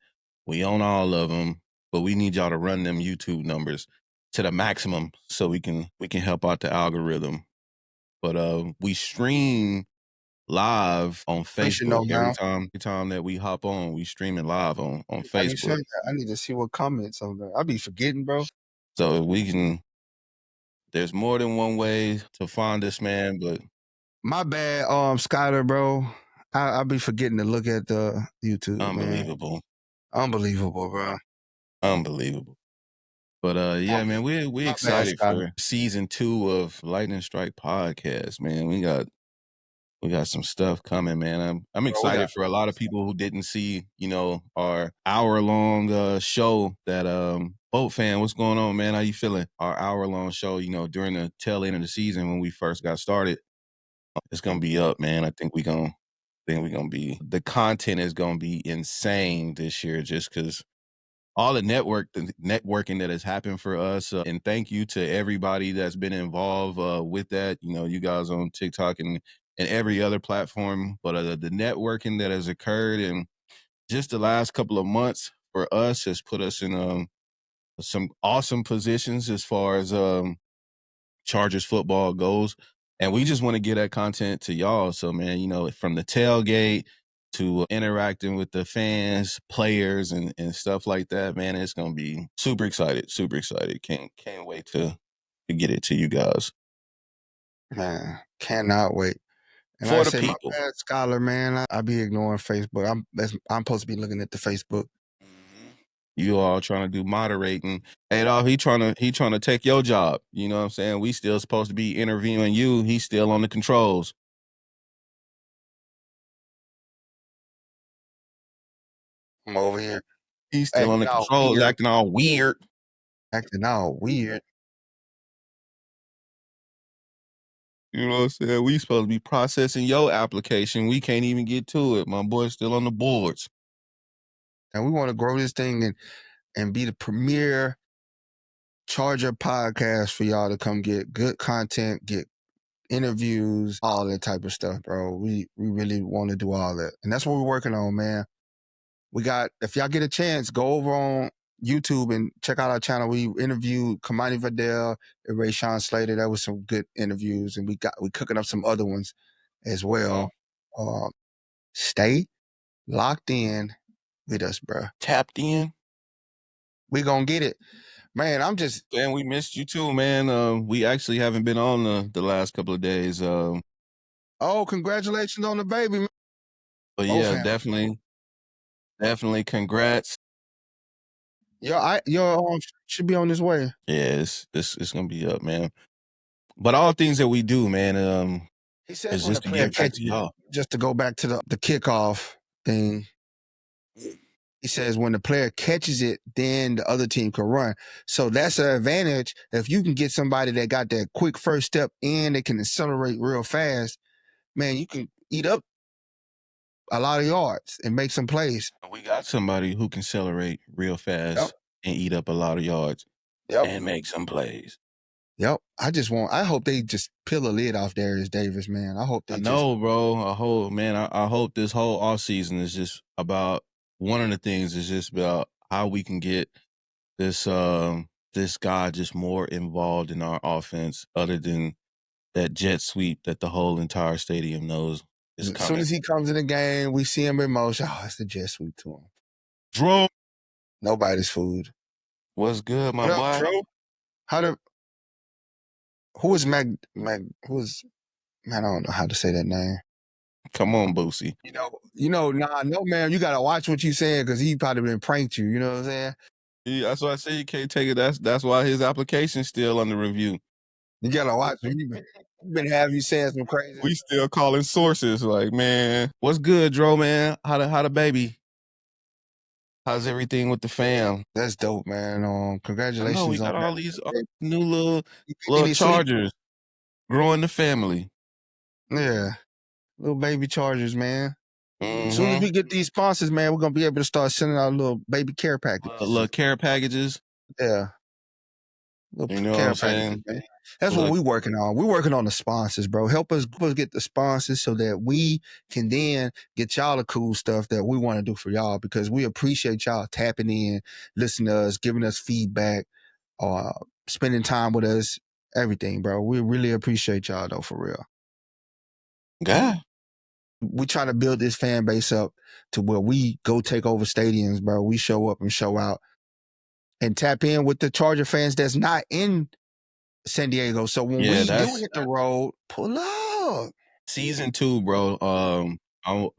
S2: We own all of them, but we need y'all to run them YouTube numbers to the maximum so we can help out the algorithm. But we stream live on Facebook every time that we hop on. We streaming live on Facebook.
S1: I need to see what comments on there. I be forgetting, bro.
S2: So we can. There's more than one way to find us, man. But
S1: my bad, Skyler, bro. I be forgetting to look at the YouTube.
S2: Unbelievable,
S1: man. Unbelievable, bro.
S2: Unbelievable. But yeah, man, we excited for season 2 of Lightning Strike Podcast, man. We got some stuff coming, man. I'm excited for a lot of people who didn't see, you know, our hour-long show that Boat fan, what's going on, man? How you feeling? Our hour-long show, you know, during the tail end of the season when we first got started. It's gonna be up, man. I think we're gonna be, the content is gonna be insane this year just because all the networking that has happened for us. And thank you to everybody that's been involved with that. You know, you guys on TikTok and every other platform. But the networking that has occurred in just the last couple of months for us has put us in some awesome positions as far as Chargers football goes. And we just want to get that content to y'all. So, man, you know, from the tailgate to interacting with the fans, players, and stuff like that, man, it's gonna be super excited. Super excited. Can't wait to get it to you guys.
S1: Man, cannot wait. And
S2: for the people,
S1: my bad, Scholar, man, I be ignoring Facebook. I'm supposed to be looking at the Facebook.
S2: You all trying to do moderating. Hey, dog, he trying to take your job. You know what I'm saying? We still supposed to be interviewing you. He's still on the controls.
S1: I'm over here.
S2: He's still on the controls, acting all weird. You know what I'm saying? We supposed to be processing your application. We can't even get to it. My boy's still on the boards.
S1: And we want to grow this thing and be the premier Charger podcast for y'all to come get good content, get interviews, all that type of stuff, bro. We really want to do all that. And that's what we're working on, man. If y'all get a chance, go over on YouTube and check out our channel. We interviewed Kamani Vidal and Rayshawn Slater. That was some good interviews. And we cooking up some other ones as well. Stay locked in with us, bro.
S2: Tapped in.
S1: We gonna get it. Man,
S2: and we missed you too, man. We actually haven't been on the last couple of days.
S1: Oh, congratulations on the baby, man.
S2: But yeah, definitely congrats.
S1: Your should be on his way.
S2: Yeah, it's gonna be up, man. But all things that we do, man,
S1: He says when the player catches it, just to go back to the kickoff thing, he says when the player catches it, then the other team can run. So that's an advantage. If you can get somebody that got that quick first step in, they can accelerate real fast, man, you can eat up a lot of yards and make some plays.
S2: We got somebody who can accelerate real fast and eat up a lot of yards and make some plays.
S1: Yep. I hope they just peel a lid off Darius Davis, man. I hope they
S2: bro. I hope this whole offseason is just about one of the things is just about how we can get this guy just more involved in our offense other than that jet sweep that the whole entire stadium knows is coming.
S1: As soon as he comes in the game, we see him in motion. Oh, it's the jet sweep to him.
S2: Drum.
S1: Nobody's food.
S2: What's good, my boy?
S1: Who is I don't know how to say that name.
S2: Come on, Boosie.
S1: No, man, you gotta watch what you saying because he probably been pranked you. You know what I'm saying?
S2: Yeah, that's why I say you can't take it. That's why his application's still under review.
S1: You gotta watch him. He been having you saying some crazy.
S2: We still calling sources like, man, what's good, Dro, man? How the baby? How's everything with the fam?
S1: That's dope, man. Congratulations.
S2: I know we got all these new little Chargers growing the family.
S1: Yeah. Little baby Chargers, man. As soon as we get these sponsors, man, we're gonna be able to start sending out little baby care packages.
S2: Little care packages.
S1: Yeah. Little care packages, man. That's what we're working on. We're working on the sponsors, bro. Help us get the sponsors so that we can then get y'all the cool stuff that we want to do for y'all because we appreciate y'all tapping in, listening to us, giving us feedback, spending time with us, everything, bro. We really appreciate y'all though, for real.
S2: Yeah.
S1: We try to build this fan base up to where we go take over stadiums, bro. We show up and show out and tap in with the Charger fans that's not in San Diego. So when we do hit the road, pull up.
S2: Season 2, bro. I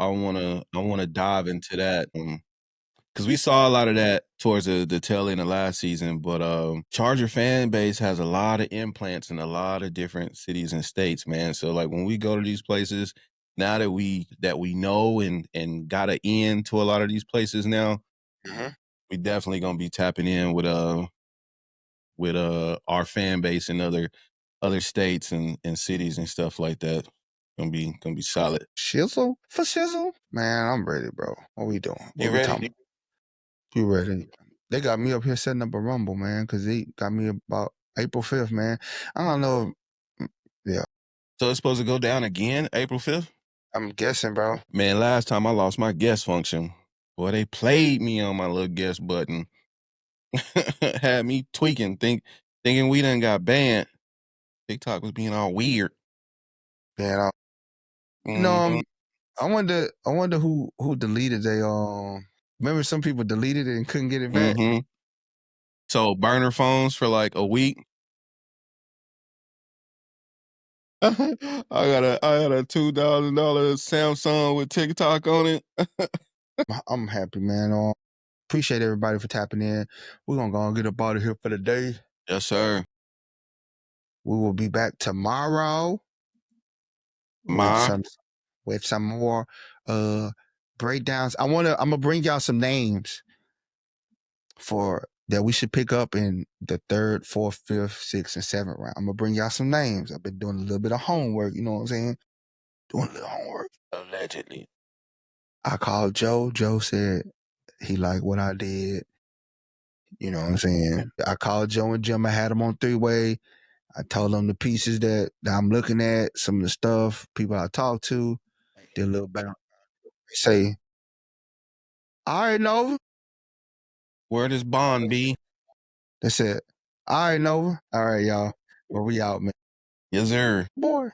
S2: wanna dive into that because we saw a lot of that towards the tail end of last season. But Charger fan base has a lot of implants in a lot of different cities and states, man. So like when we go to these places, now that we know and got an in to a lot of these places now, we definitely gonna be tapping in with our fan base in other states and cities and stuff like that. Gonna be solid.
S1: Shizzle for shizzle, man. I'm ready, bro. What we doing?
S2: You ready?
S1: You ready? They got me up here setting up a rumble, man, because they got me about April 5th, man. I don't know. Yeah.
S2: So it's supposed to go down again April 5th?
S1: I'm guessing, bro.
S2: Man, last time I lost my guest function, boy, they played me on my little guest button. Had me tweaking, thinking we done got banned. TikTok was being all weird.
S1: Yeah. No, I wonder who deleted they remember some people deleted it and couldn't get it back.
S2: So burner phones for like a week. I got a $2,000 Samsung with TikTok on it.
S1: I'm happy, man. Appreciate everybody for tapping in. We're gonna go and get up out of here for the day.
S2: Yes, sir.
S1: We will be back tomorrow with some more breakdowns. I'm gonna bring y'all some names that we should pick up in the 3rd, 4th, 5th, 6th, and 7th round. I'm gonna bring y'all some names. I've been doing a little bit of homework, you know what I'm saying? Doing a little homework.
S2: Allegedly.
S1: I called Joe. Joe said he liked what I did. You know what I'm saying? I called Joe and Jim. I had them on 3-way. I told them the pieces that I'm looking at, some of the stuff, people I talked to, did a little better. Say, all right, Nova.
S2: Where does Bond be?
S1: That's it. All right, Nova. All right, y'all. Well, we out, man.
S2: Yes, sir.
S1: Boy.